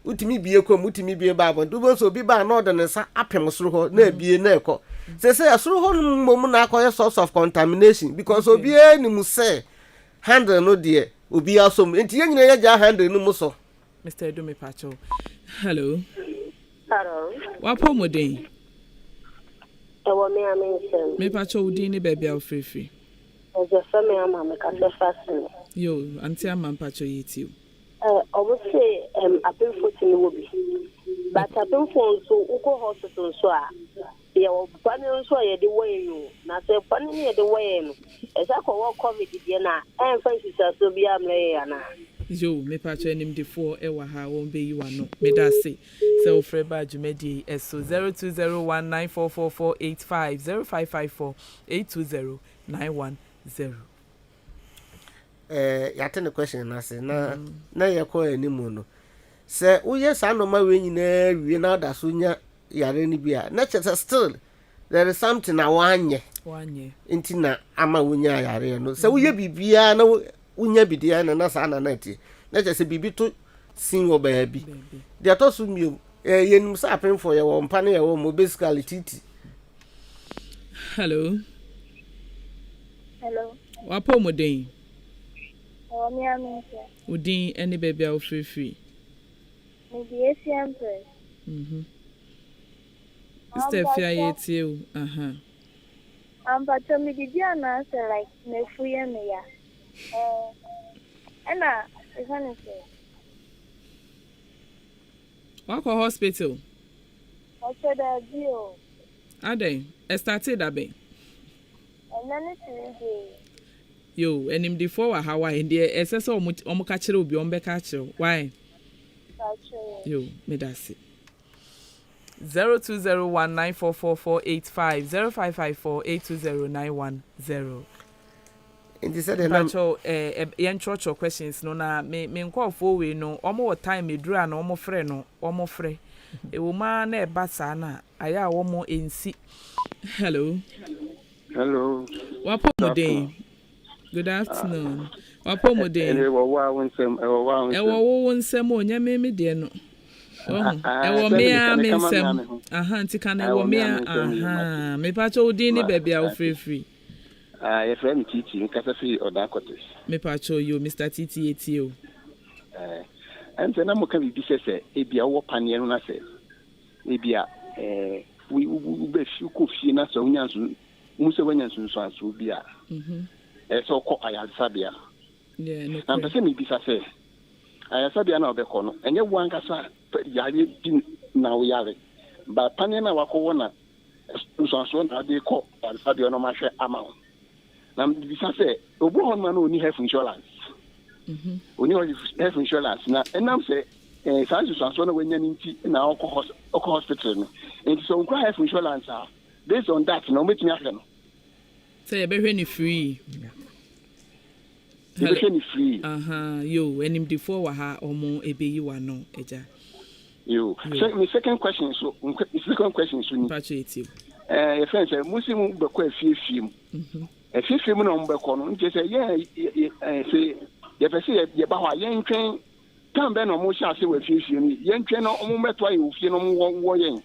wotumi bie kɔm wotumi bie baabɔ nti wobɛsɛ obi baa na ɔde ne nsa apem soro hɔ na abie na ɛkɔ sɛ soro hɔ no mmom na akɔyɛ source of contamination because obiara nim sɛ handle no deɛ obiara som nti yɛn nyinaa yɛgya handle no mu so. Mr. Edu Mepacho. Hello. Wapo modern. Ewo me amensen. Mepacho udi ni baby a free. Oje fa me ama me ka se fasten. Yo, anti ama mpacho yiti. Obo say apemfo timi wo bi. But apemfo nso uko hospital nso a ye wo bane nso a ye de waye no. Na se bane ne ye de waye no. Esa ko wo covid die na enfa sisa so bi amle ya na. Yo, mepacho enim de 4 ewa ha won be yi wano. Meda se so freba dwumadi eso 0201944485 0554820910. Yate ne question na se na yɛkɔ animu no sɛ woyɛ saa nɔma we nyinaa wie na da so nya yare ni bia na kyerɛ still there is something na wanye nti na ama wonya yare no sɛ woyɛ bibia na wonya bidia na saa na tie na kyerɛ sɛ bibi to sin wɔ baabi de atɔ so mio yɛnim sɛ apemfo yɛ wɔ mpa ne yɛ wɔ mo basically titi. Hello wapo modern. Udin any baby out free. Maybe sempre. Mr. Fiat, But to me, did you answer like me free and me? And if I say, what hospital? what should I do? Are they? I started a bit. And then it's Yo, enim di for wa Hawaii ndie esese omo ka kire obi ombe ka kire. Why? Yo, me that's it. 0201944485 0554820910. Nti said the Pacho yen church questions no na me nko fo we no omo time edura na omo frɛ no omo frɛ. E wo ma na e ba sa na aya omo ensi. Hello. Hello. Wapomode. Good afternoon. Wapomode. Ewo wa wonsem. Ewo wonsem onya me de no. Ewo me a me nsem. Aha ntika na ewo me a aha. Me pacho odi ni baby a free. Your friend Titi, nkasa fi odakote. Me pacho yo Mr. Titi etio. And then I'm going to say, ebia wo panie no na se. Ebia we be few coffee na so nyansu. Mu se wanyansu so aso bia. So ko ayasabia. Yeah, no. Na pese me bisa se. Ayasabia na obekọ no. Enye wo ankasa yare din na wo yare. Ba panie na wakọ na so na de ko ayasabia no ma hwe ama. Na bisa se obo hon ma no ni health insurance. Oni health insurance na enam se sansu sanso na wanya nti na okọ hospital no. Nti so nkwa health insurance based on that na ometumi ahwe no. Say be hwe ni free. Be hwe ni free. Yo enim di for wa ha omo ebeyi wa no eja. Yo. So my second question so ni pacho eti. Your friend say muslim be kwa fiefiem. Fiefiem na mbekọ no nti say say ye pese ye ba hwa ye ntwen kan be no mo sha se wa fiefiem ye ntwen no mo meto aye ofie no wo yen.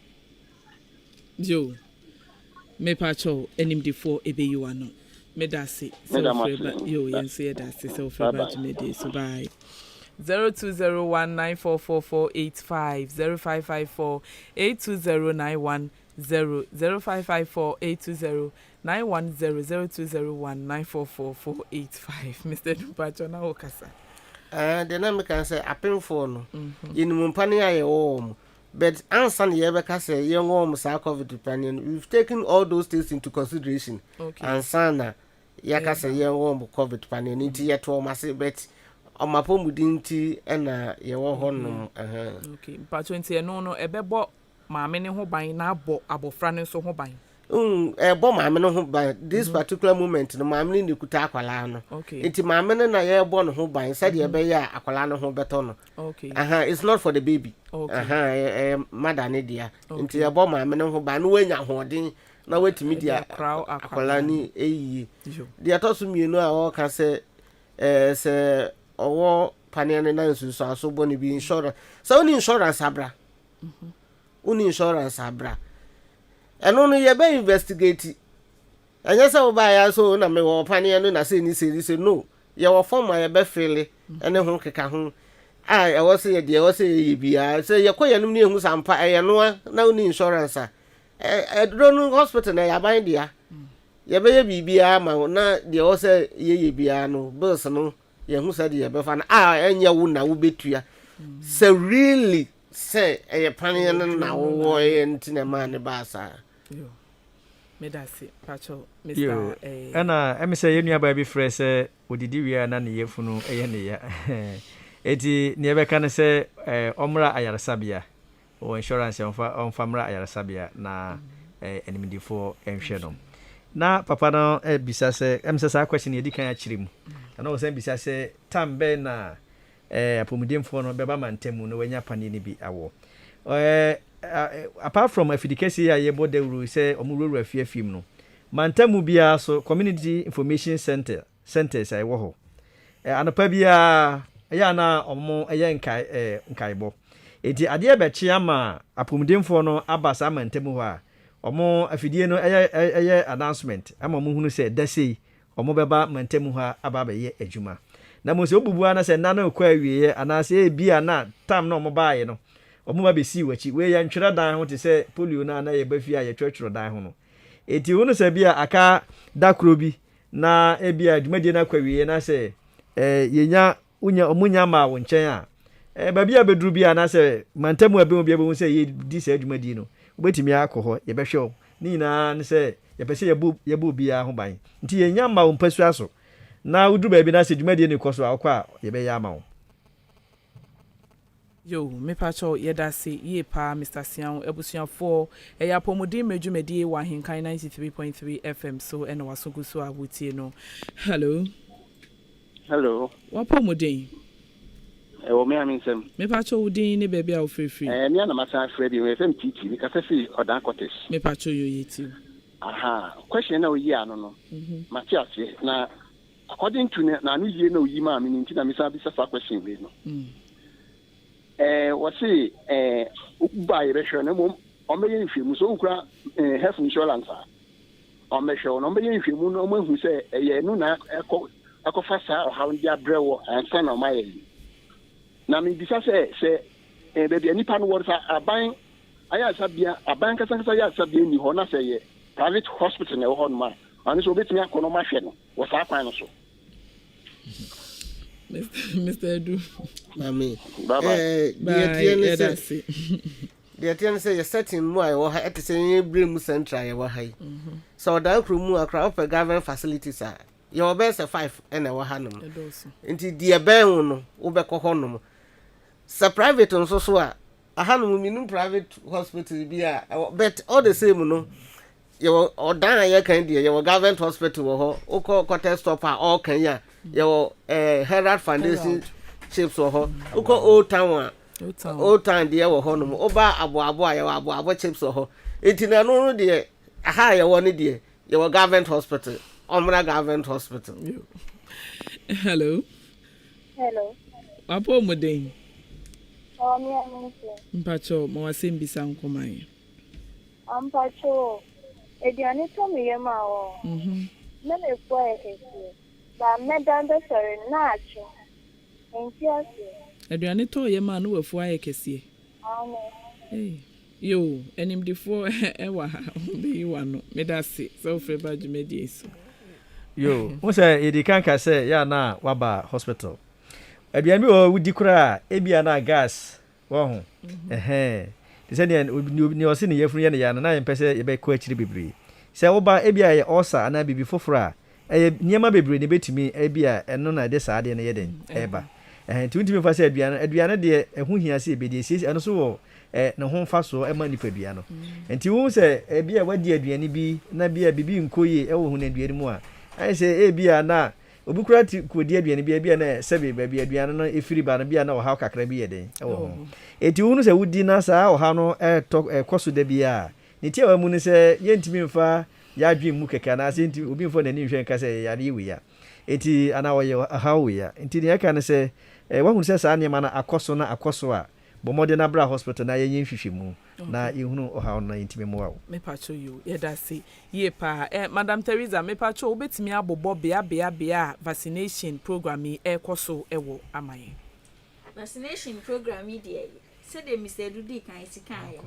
Yo. Me pacho enim di for ebeyi wa no. Me da se. So yo yen say da se so for ba me dey so bye. 0201944485 0554820910 0554820910 0201944485 Mr. Dupacho na okasa. The name can say appeal for no. In Mumpani aye home. But answer the ever say young home sa COVID depending. We've taken all those things into consideration. Okay. And sana yaka say young home COVID depending into yet home I say bet Omapo mudinti ena yewo hono okay pacho nti no ebebo maame ne ho ban na abofra ne so ho ban ebo maame ne ho ban this particular moment no maame ne kuta akwala no okay nti maame ne na ye ebo no ho ban said ye be ya akwala no ho beto no okay it's not for the baby okay mother ne dia nti ebo maame ne ho ban no wanya hoden na wetimi dia akwala ni eyi dia to so mienu a o ka se se owo paniane na nsusu aso boni bi insurance so oni insurance abra oni insurance abra eno no ye be investigate anya se wo ba ya so na me wo paniane na se ni se no ye wo form ye be fele ene ho keka ho e wo se ye de wo se ye bia se ye koyanum ni ehu sampa ye no na oni insurance drone hospital na ya ban dia ye be ye bibia ma na de wo se ye bia no bills no ye hu said ye be fa na enya wo na wo betua se really say e panen na wo ye ntine ma ne ba sa yo me da se pacho Mr. ana emi say yenua ba bi frɛ sɛ odidi wi na ne yefunu eye ne ya eti ne be kan sɛ omra ayaresabia o insurance on mra ayaresabia na enimdifo enhwɛ no na papa no bisa sɛ emse sa question ye di kan akire mu ana wo san bisa sɛ tambe na apomudemfo no beba mantemu no wanya pane ni bi awo apart from afidikesi ya yebo dewru sɛ omururu afiafim no mantemu bia so community information centers ai wo ho anapa bia ya na omo nkaibo eti ade be chia ma apomudemfo no abasa mantemu ho a omo afidie no announcement ama mu hunu sɛ dasei omo beba mantemu ha aba be ye adwuma na mo se obubu ana se na na kwa awiye ana se bia na tam na omo baaye no omo ba be si wachi we ya ntwera dan ho te se polio na ye ba fi a ye twetwero dan ho no eti hunu se bia aka dakro bi na bia adwumadie na kwa awiye na se yenya omunya ma wo nchen a ba bia beduru bia na se mantemu abe mo bia be hu se ye di se adwumadie no obetimi akọ ye be hwe ni na ne se ye pese ye bu bia ho ban nti ye nya ma wo mpasu aso na udu baby na se dwuma de ne koso akwa ye be ya ma wo yo me pacho yeda se ye pa Mr. Sian ebusuafo eya pomodin medwumedie wa Ahenkan 93.3 FM so ena wasogu so abutie no hello wa pomodin o me aminsem me pacho udin ne baby a ofrefri me ana masa fredi we FM TT we ka fi odan quarters me pacho yo yeti aha question na oyi ano no Matias na according to na anu yie na oyi ma me nti na me sa bi sa question we no what say buy restaurant no o me yin fimu so ukura health insurance o me show no me yin fimu no mo hu say ye no na ekofa sa o ha ndi abrewo ansa na ma ye na me bisa say baby ani pan wo sa aban aya sabia aban kasa ya sabia ni ho na say ye private hospital na ho no ma ani so betimi akono ma hwe no wo sa kwan no so Mr. Edu. Mami. Bye. The attendant say you're setting more or at the same brim central you were high. So that crew a crowd for government facilities are your best of 5 and our hanum. Into dear Bern, Ubeko Honum. So private on so a hanum minimum private hospital be but all the same no. You or down your candy, your government hospital or cottage stop all Kenya. Your Herald Foundation chips or ho, Uko old town, old town, dear or honum, Oba Abu chips or ho. It's in an old dear, a higher one dear, your government hospital, Omra government hospital. Hello. Apo Modin. Mpacho, Moasim Bisam Komai. Pacho, Ediani told me, Yama. Many boy. Ba medanda sori naachi entiasi aduane to ye ma no wafu aye kese amen yo enimdifo ewa be wa no medase so freba jumedi eso yo wo say edi kanka say ya na waba hospital aduane o wudi kura ebia na gas wo ho they say ni o se ni yefunu ye na ya na yempese ye be ko akiri bebre say wo ba ebia ye osa ana bibi fofora niema bebre ne betimi bia eno na de saade ne yeden eba ntimi fa se aduane de ehu hia se ebedi se eno so wo ne ho fa so e ma nipa dua no nti wo se bia wadi aduane bi na bia bibi nkoyi e wo hu na aduane mu a ai se bia na obukura ti ko di aduane bia na sebe ba bia aduane no efiri ba no bia na wo ha kakra bi yeden e wo ho enti wo no se wudi na sa wo ha no koso da bia ne tie wa mu ne se yentimi mfa ya dwi mu keke na se nti obi mfo nani hwe nka se ya wi ya enti ana wo ye hawo ya enti ne ka ne se wahunu se sa ne ma na akoso a bomode na bra hospital na yenye hwehwe mu na ehunu ohawo na ntimi mu wawo me pacho yo ye da se ye pa Madam Teresa me pacho obetimi abobo bia vaccination program koso ewo amaye vaccination program dey said Mr. Dudi kan sikan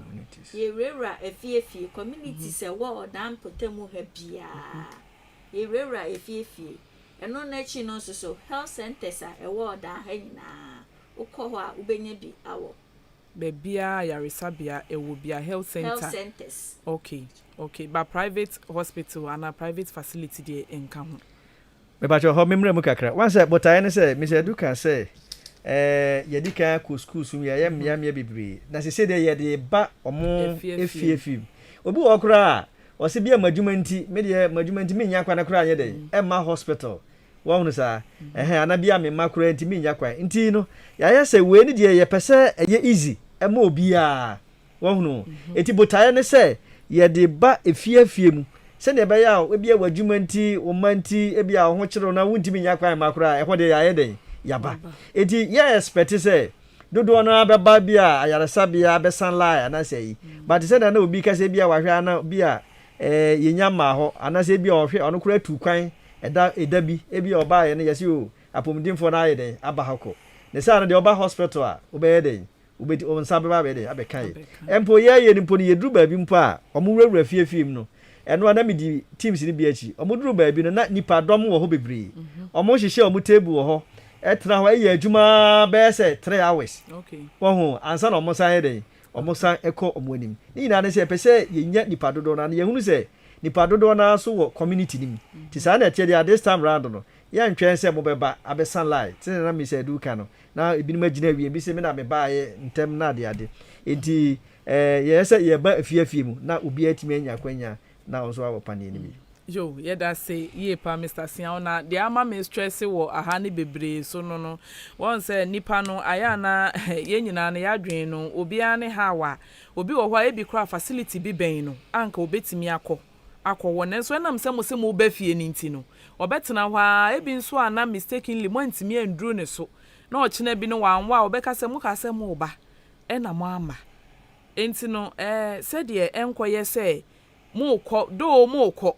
ye rera efie community se wo dan potemu ha bia ye rera efie eno na chi no so health centers a ewo da ha nyina ukọ a ubenye bi awo bebia yaresabia ewo bia health centers okay but private hospital and a private facility dey enka ho me ba cho ho memre mu kakra once botaye ne se Mr. Duka say yedika ku school sum ya bibiri na se de yede ba omo efie obi okura o se bia madwumanti me de madwumanti me nya kwa na kura ye de Emma hospital wa hunu sa ana bia me makura nti me nya kwa nti no ya se we ni de ye pese ye easy ema obi a wa hunu eti botaye ne se yede ba efie mu se ne be ya ebia wadwumanti o manti ebia ho kire na wunti me nya kwa makura ho de ya ye de yaba eti ye expect say dodo no abeba bia ayaresa bia be sanlai ana say but say na obi ka say bia wahwe ana bia yenya ma ho ana say bia ohwe ono kura tu kwan eda bi bia oba ye ne yesi o apomdinfo na ayeden aba hako ne say na de oba hospital a obeye den obeti on sabeba be den abekan empo ye ni mpo ni yedru ba bi mpo a omwurawura fiefiem no eno na medi teams ni bi achi omudru ba bi no na nipa dom wo ho bebre omo hihye omo table wo ho etra ho ye adwuma be se 3 hours wo ansa na omosan ye den omosan eko omonim ni na ne se pese yenya nipa dodo na ye hunu se nipa dodo na so wo community nim ti sa na tie dia this time round no ya ntwen se mo beba abesan light tin na me se du ka no na ebi ma gina wie bi se me na me ba ye ntem na ade enti ye se ye ba afie mu na obi atimi anya kwanya na onso awopane ni bi yo yeda say ye pa Mr. Sian na de ama me stress wo aha ne bebre so no won say nipa no aya na ye nyina na ya dwen no obi ane hawa obi wo hwa ebi kra facility bi ben no anka obetimi akọ won nso na mse mo se mo ba fie ni nti no obetena hwa ebi nso ana mistakenly mo ntimi andru ne so na ochina bi no wanwa obeka se mo ka se mo ba na mo ama enti no se de enkoye se mo kọ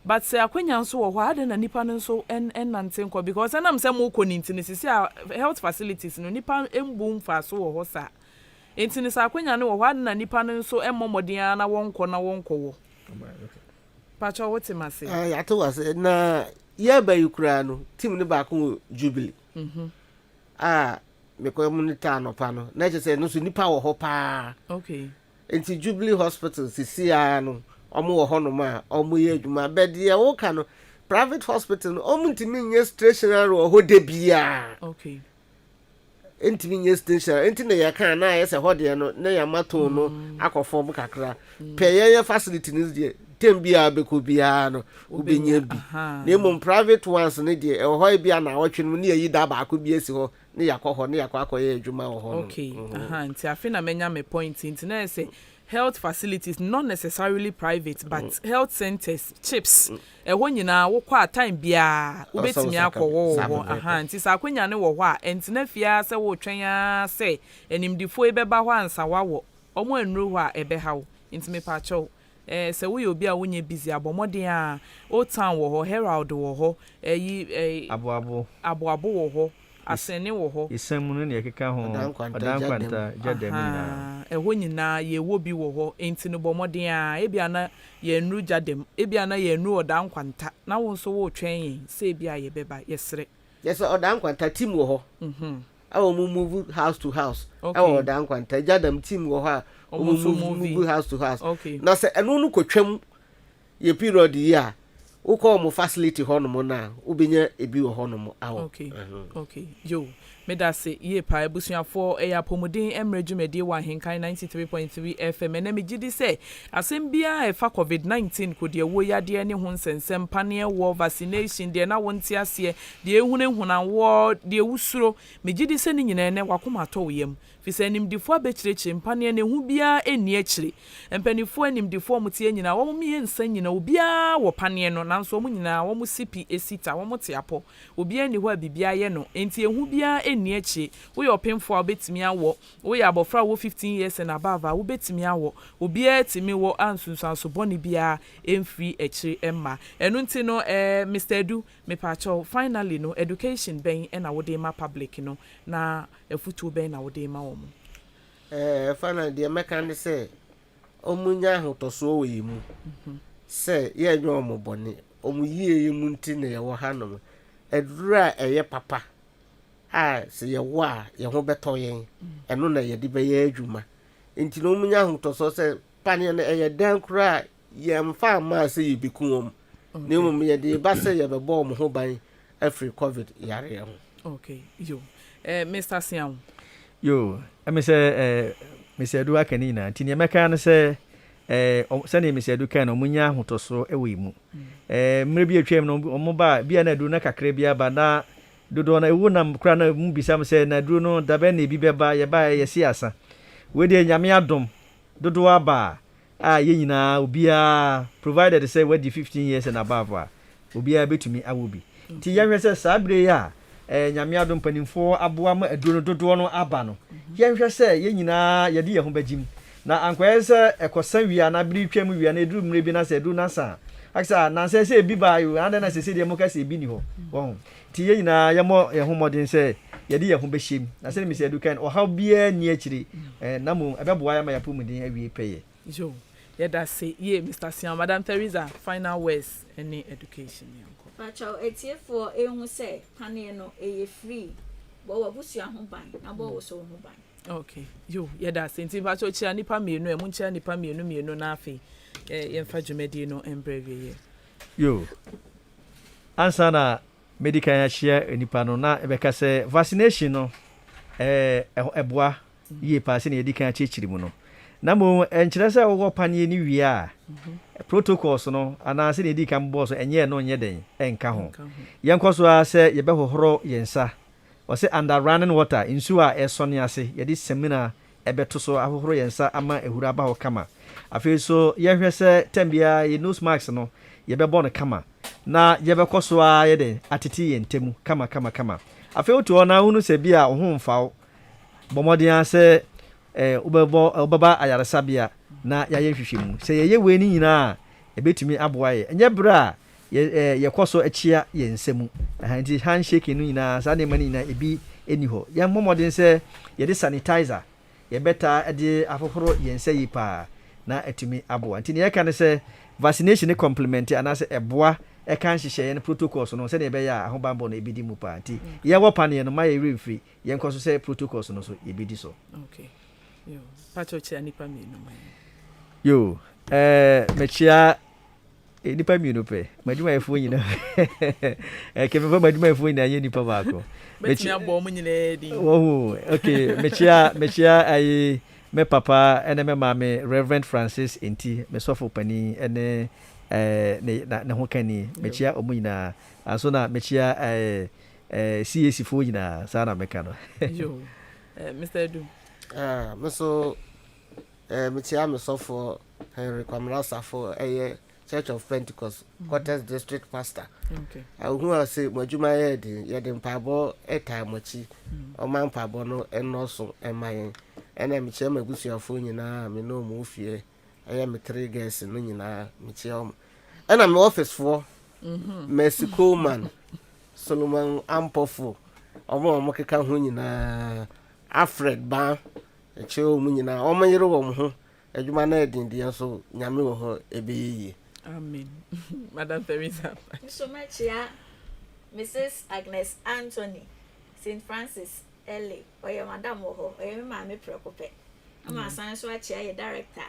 but say akwanya nso wo hwa ade na nipa nso nante nko because na mse mo kọ ninti ne sisi health facilities no nipa embu mfa so wo ho sa enti ne sa akwanya ne wo hwa ade na nipa nso emmomodin na wonko wo pacho wote mase ya to was na ye ba yukura no team ne ba ko Jubilee me ko monitor no pa no na je say no so nipa wo ho pa okay enti Jubilee hospital sisi ya no omo wo ho no ma omo ye adwuma bedi e wo ka no private hospital no omo ntimi nye stationary wo ho de bia okay ntimi nye stationary enti na ya kan na ye se ho de no na ya mato no akofo kakra pe ye facility ni de tembia be ko bia no ubenya bi na mum private ones ne de e ho bia na wotwe no ne yi da ba ko bi esi ho ne yakọ ne yakọ adwuma wo ho okay nti afi na menya me point nti na say health facilities not necessarily private but health centers chips ho nyina wo kwa time bia ubetimi akọwo wo nti sa akwanya ne wo ho a enti na fia se wo twen a se enimdifo ebeba ho ansa wawo omo enru ho a ebe hawo nti me pa cho se wo obi a wonye busy abomodin a o town wo ho herald wo ho abo wo ho asene wo ho isemu no ne ekeka ho odankwanta jadem na ho nyina ye wo bi wo ho enti no bomodin a ebia na ye nru jadem ebia na ye nru odankwanta na wo nso wo twen se ebia ye beba yesre yes odankwanta team wo ho awo move house to house awo odankwanta jadem team wo ho a move house to house na se eno no kotwam ye period yi a uko mo facility hono na ubenya ebi wo hono mo awo okay yo me da se ye pa ebusuafo eya pomodin emrejumedi wa Ahenkan 93.3 FM na me gidi se asembia efa covid-19 ko de wo yade ne ho nsensem pane wo vaccination de na wonti ase de ehunehuna wo de wusuro me gidi se ni nyina ne wakoma to yem fisa nimdifo abekireke mpane ne hu bia eni akire empanifo animdifo mutie nyina wo mi ensa nyina obia wo pane no nanso wo nyina wo mu sipi esita wo mutie apo obia ni ho abibia ye no enti ehu bia eni akire wo yo pemfo obetimi awo wo ya abofra wo 15 years and above wo betimi awo obia timi wo ansunsanso boni bia emfri akire emma enu nti no Mr. Edu me pacho finally no education ben na wo de ma public no na efutu ben na wo de ma finally the mechanic say omunya hotoso we mu say ye nyo omobone omuyie ye mu nti na ye wo hanom edura eye papa se ye wo a ye ho beto yen eno na ye de be ye adwuma nti no omunya hotoso say pane na eye dan kura ye mfa ma say ye bikuom na mum ye de ba say ye be bo mo ho ban afri covid yare ho okay yo Mr. Sian yo eme se Mr. Edu akani na nti ne meka no se sane Mr. Edu kan no munya hotoso ewe mu mre bi atwam no omo ba bia na Edu na kakra bia ba na dodo na ewu na kra na mu bisam se na Edu no dabe na bi beba ye ba ye siasa we de nyame adom dodo aba ye nyina obia provided say we 15 years and above obia betumi awobi nti ya hwe se sabre ya nyame adom panimfo aboa ma Edu no dodo no aba no ye hwe se ye nyina ye de ye ho bagim na ankwese se ekosan wi ana bri twam wi na Edu mre bi na se Edu na sa aksa na se bi ba yo anda na se de mo ka se bi ni ho won ti ye nyina ye mo ye ho modin se ye de ye ho behyem na se Mr. Edu kan o ha bia ni akiri na mo ebeboa ya ma ya pomudin awie peye jo ye da se ye Mr. Sian Madam Teresa final words any education yanko pacho etiefo ehun se pane no eye free bo wabusua ho ban na bo wo so ho ban okay yo ye da se nti pacho chia nipa mienu e mu chia nipa mienu na afi ye mfa dwumadi no embreve ye yo ansana medical ahia nipa no na ebeka sɛ vaccination no eboa yie pa sɛ ne yedi kan akyekiri mu no na mo enkyerɛ sɛ wo panie ni wie a protocols no ana sɛ ne yedi kan bɔ so enye no nyɛ den enka ho yɛnkɔ so a sɛ yɛbɛhohoro yɛnsa ɔsɛ under running water nsu a ɛsɔne ase yɛde semina ɛbɛto so ahohoro yɛnsa ama ehura ba hɔ kama afei so yɛhwɛ sɛ tambia yɛ nose mask no yɛbɛbɔ no kama na yɛbɛkɔ so a yɛde atete yɛn ntemu kama afei wotu hɔ na hunu sɛ bi a wo ho mfaw bɔmmɔden sɛ wobɛba ayaresabea na yɛayɛ hwehwɛ mu sɛ yɛyɛ wei ni nyinaa ɛbɛtumi aboa yɛ ɛnyɛ berɛ a yɛkɔ so akyia yɛn nsa mu nti handshake no nyinaa saa nneɛma no nyinaa ebi ɛni hɔ yɛn mmɔmmɔden sɛ yɛde sanitizer yɛbɛtaa de ahohoro yɛn nsa yi paa na atumi aboa nti ne yɛka ne sɛ vaccination ne complement anaasɛ ɛboa ɛka nhyehyɛeɛ no protocols no sɛdeɛ ɛbɛyɛ a ahobanbɔ no ɛbɛdi mu paa nti yɛwɔ paneɛ no ma yɛwerɛ mfiri yɛnkɔ so sɛ protocols no so yɛbɛdi so yo mekyia nipa mmienu pɛ madwumayɛfoɔ nyina kɛmɛfa madwumayɛfoɔ nyina yɛ nipa baako mekyia ayi me papa ene me maame Reverend Francis enti me sofo pani ene ne ho kani mekyia omu nyina aso na mekyia CAC fo nyina saa na meka no yo Mr. Edu meso mekyia me sofo Henry Kwamra Safo Church of Pentecost Quarters District Pastor who I say madwuma yɛde mpabo etamochi o man pabo no enoso emayen ena me kyerɛ magusuafo nyinaa me no mu fie ɛyɛ me 3 girls no nyinaa me kyerɛ ena me office for Mercy Coleman Solomon Ampofo ɔmo keka ho nyinaa Alfred Ban kyerɛ mu nyinaa ɔmo yere wɔ ho adwuma na edindia so nyame wɔ hɔ ebeyi amen Madam Teresa so much ya Mrs. Agnes Anthony St. Francis L.A. Oye madam wo ho oye me ma me prekope ama san so achia ye director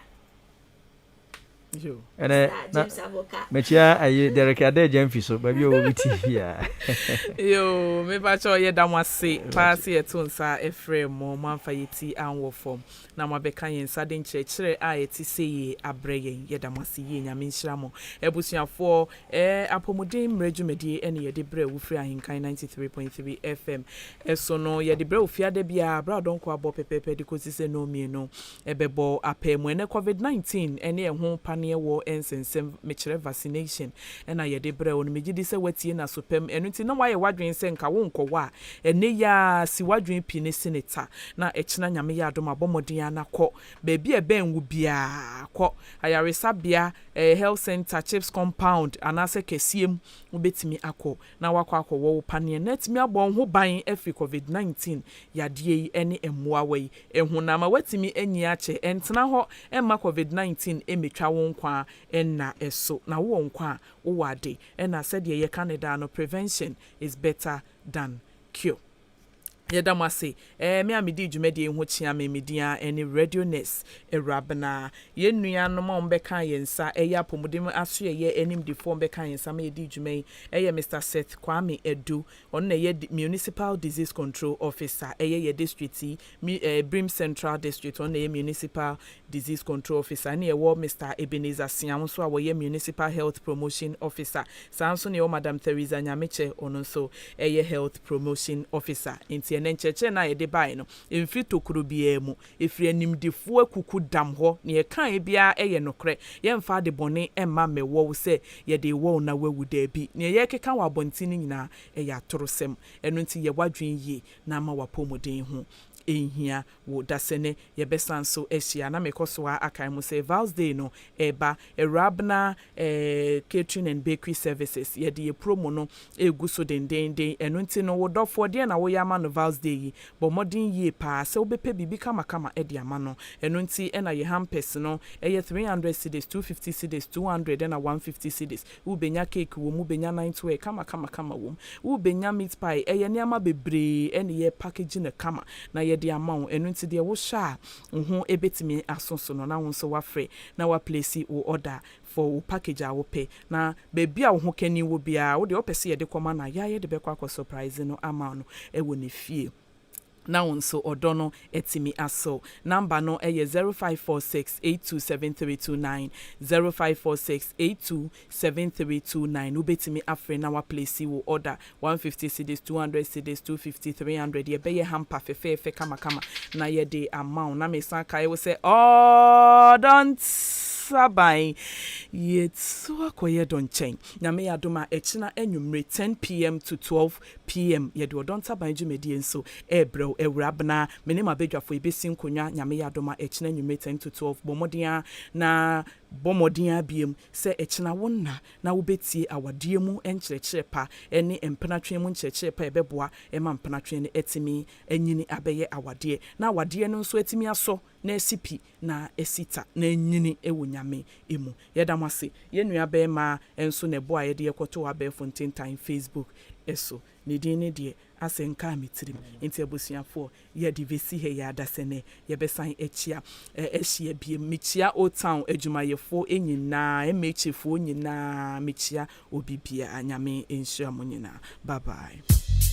yo ene na mechia ayi Derek Ade Jamfi so ba bi o bi TV a yo me ba cho ye damwase pass ye to nsa efrem mo manfa yeti anwo form na mabeka yen sade nkyerɛkyerɛ a yeti sey abrɛ ye damwase ye nyame nhyira mo ebusuafo apomuden mrejumedie ene ye de brɛ wo firi Ahenkan 93.3 FM eso no ye de brɛ wo fiade bia bra don ko abo pepepe de kosise no mi no ebebo apemu ene COVID-19 ene ho ne wo ensensem mekyerɛ vaccination ɛna yɛde brɛ wo no megidi sɛ watie na sopam ɛno nti na wayɛ wadwen sɛ nka wo nkɔwa a ɛne ya si wadwen pi ne seneta na ɛkyena nyame yɛ adom abɔmɔden anakɔ baabi ɛbɛn wo bia kɔ ayaresabea health center chips compound anase kesiem wobetimi akɔ na wakɔ wo paneɛ na timi abɔ ho ban afri COVID-19 yadeɛ yi ɛne ɛmoa wai ɛhunama watimi anyi akyɛ ɛntena hɔ ɛma COVID-19 emetwa wo nkwa enna eso na wo nkwa wo wade enna said ye Canada no prevention is better than cure. Yedamase me amedi dwumade ho chia me media ene radioness Awurabena ye nua no ma ombeka yensa eya pomodem aso ye enim de form beka yensa me di dwumai Mr. Seth Kwame Edu on ye municipal disease control officer ye district Brim Central District on ye municipal disease control officer ne ye Mr. Ebenezer Siam so ye municipal health promotion officer sanso ne Madam Teresa Nyameche ono so ye health promotion officer nencheche na ye de bai no emfi tokuro bia mu efri animdefo akuku dam ho ne ye kan bia eye nokre ye mfa de bone emma mewo se ye de wo na wawu da bi ne ye keka wa bontini nyina eye atorosem eno nti ye wadwen yi na ma wapomoden ho ehia wo dasene ye besanso ehia na mekoso akai mu say Vals Day no eba Awurabena catering and bakery services ye de promo no eguso denden eno nti no wo dofo de na wo yama no Vals Day yi bo modern ye pa se obepe bibi kama e ama no eno nti na ye hampers no eye 300 cedis 250 cedis 200 na 150 cedis wo benya cake wo mu benya 90 kama wo wo benya meat pie eye niama bebre ene ye package na kama na ye de amount eno nti de wo sha ho ebetimi asonso no na wo so wafre na wa place wo order for package a wope na baby a wo ho kani wo bia wo de opese ye de koma na ya ye de be kwa surprise no ama no e wo ne fie na wonso odono etimi aso number no eye 0546827329 0546827329 ubetimi afre na wa place wo order 150 cedis 200 cedis 250 300 ye be ye hamper fefe kama na ye de amount na me san kai wo say oh don't sabai yetso akoye don chen na me adoma echina enwumre 10 p.m. to 12 p.m. ye do don sabai jumedi enso ebro Awurabena mene mabedwafo ebesi nkonwa nyame yadoma echina enwumre 10 to 12 bomodia na bomodia biem se echina wonna na wobetie awadie mu enkyerɛkyerɛ pa ene empenatwe mu nkyerɛkyerɛ pa ebeboa ema mpenatwe ne etimi enyini abeye awadie na awadie no nso etimi aso na esipi na esita na enyini ewo nyame emu yedamase yenua be ma enso ne boa yede yekoto abefo ntentan Facebook eso ne din ne de Ahenkan mitirim enti abusuafo ye divesi he ya dasene ye besan echia ehia bie michia Old Town adwumayefo enyina emechefo nyina michia obibia anyame enhia mo nyina bye bye.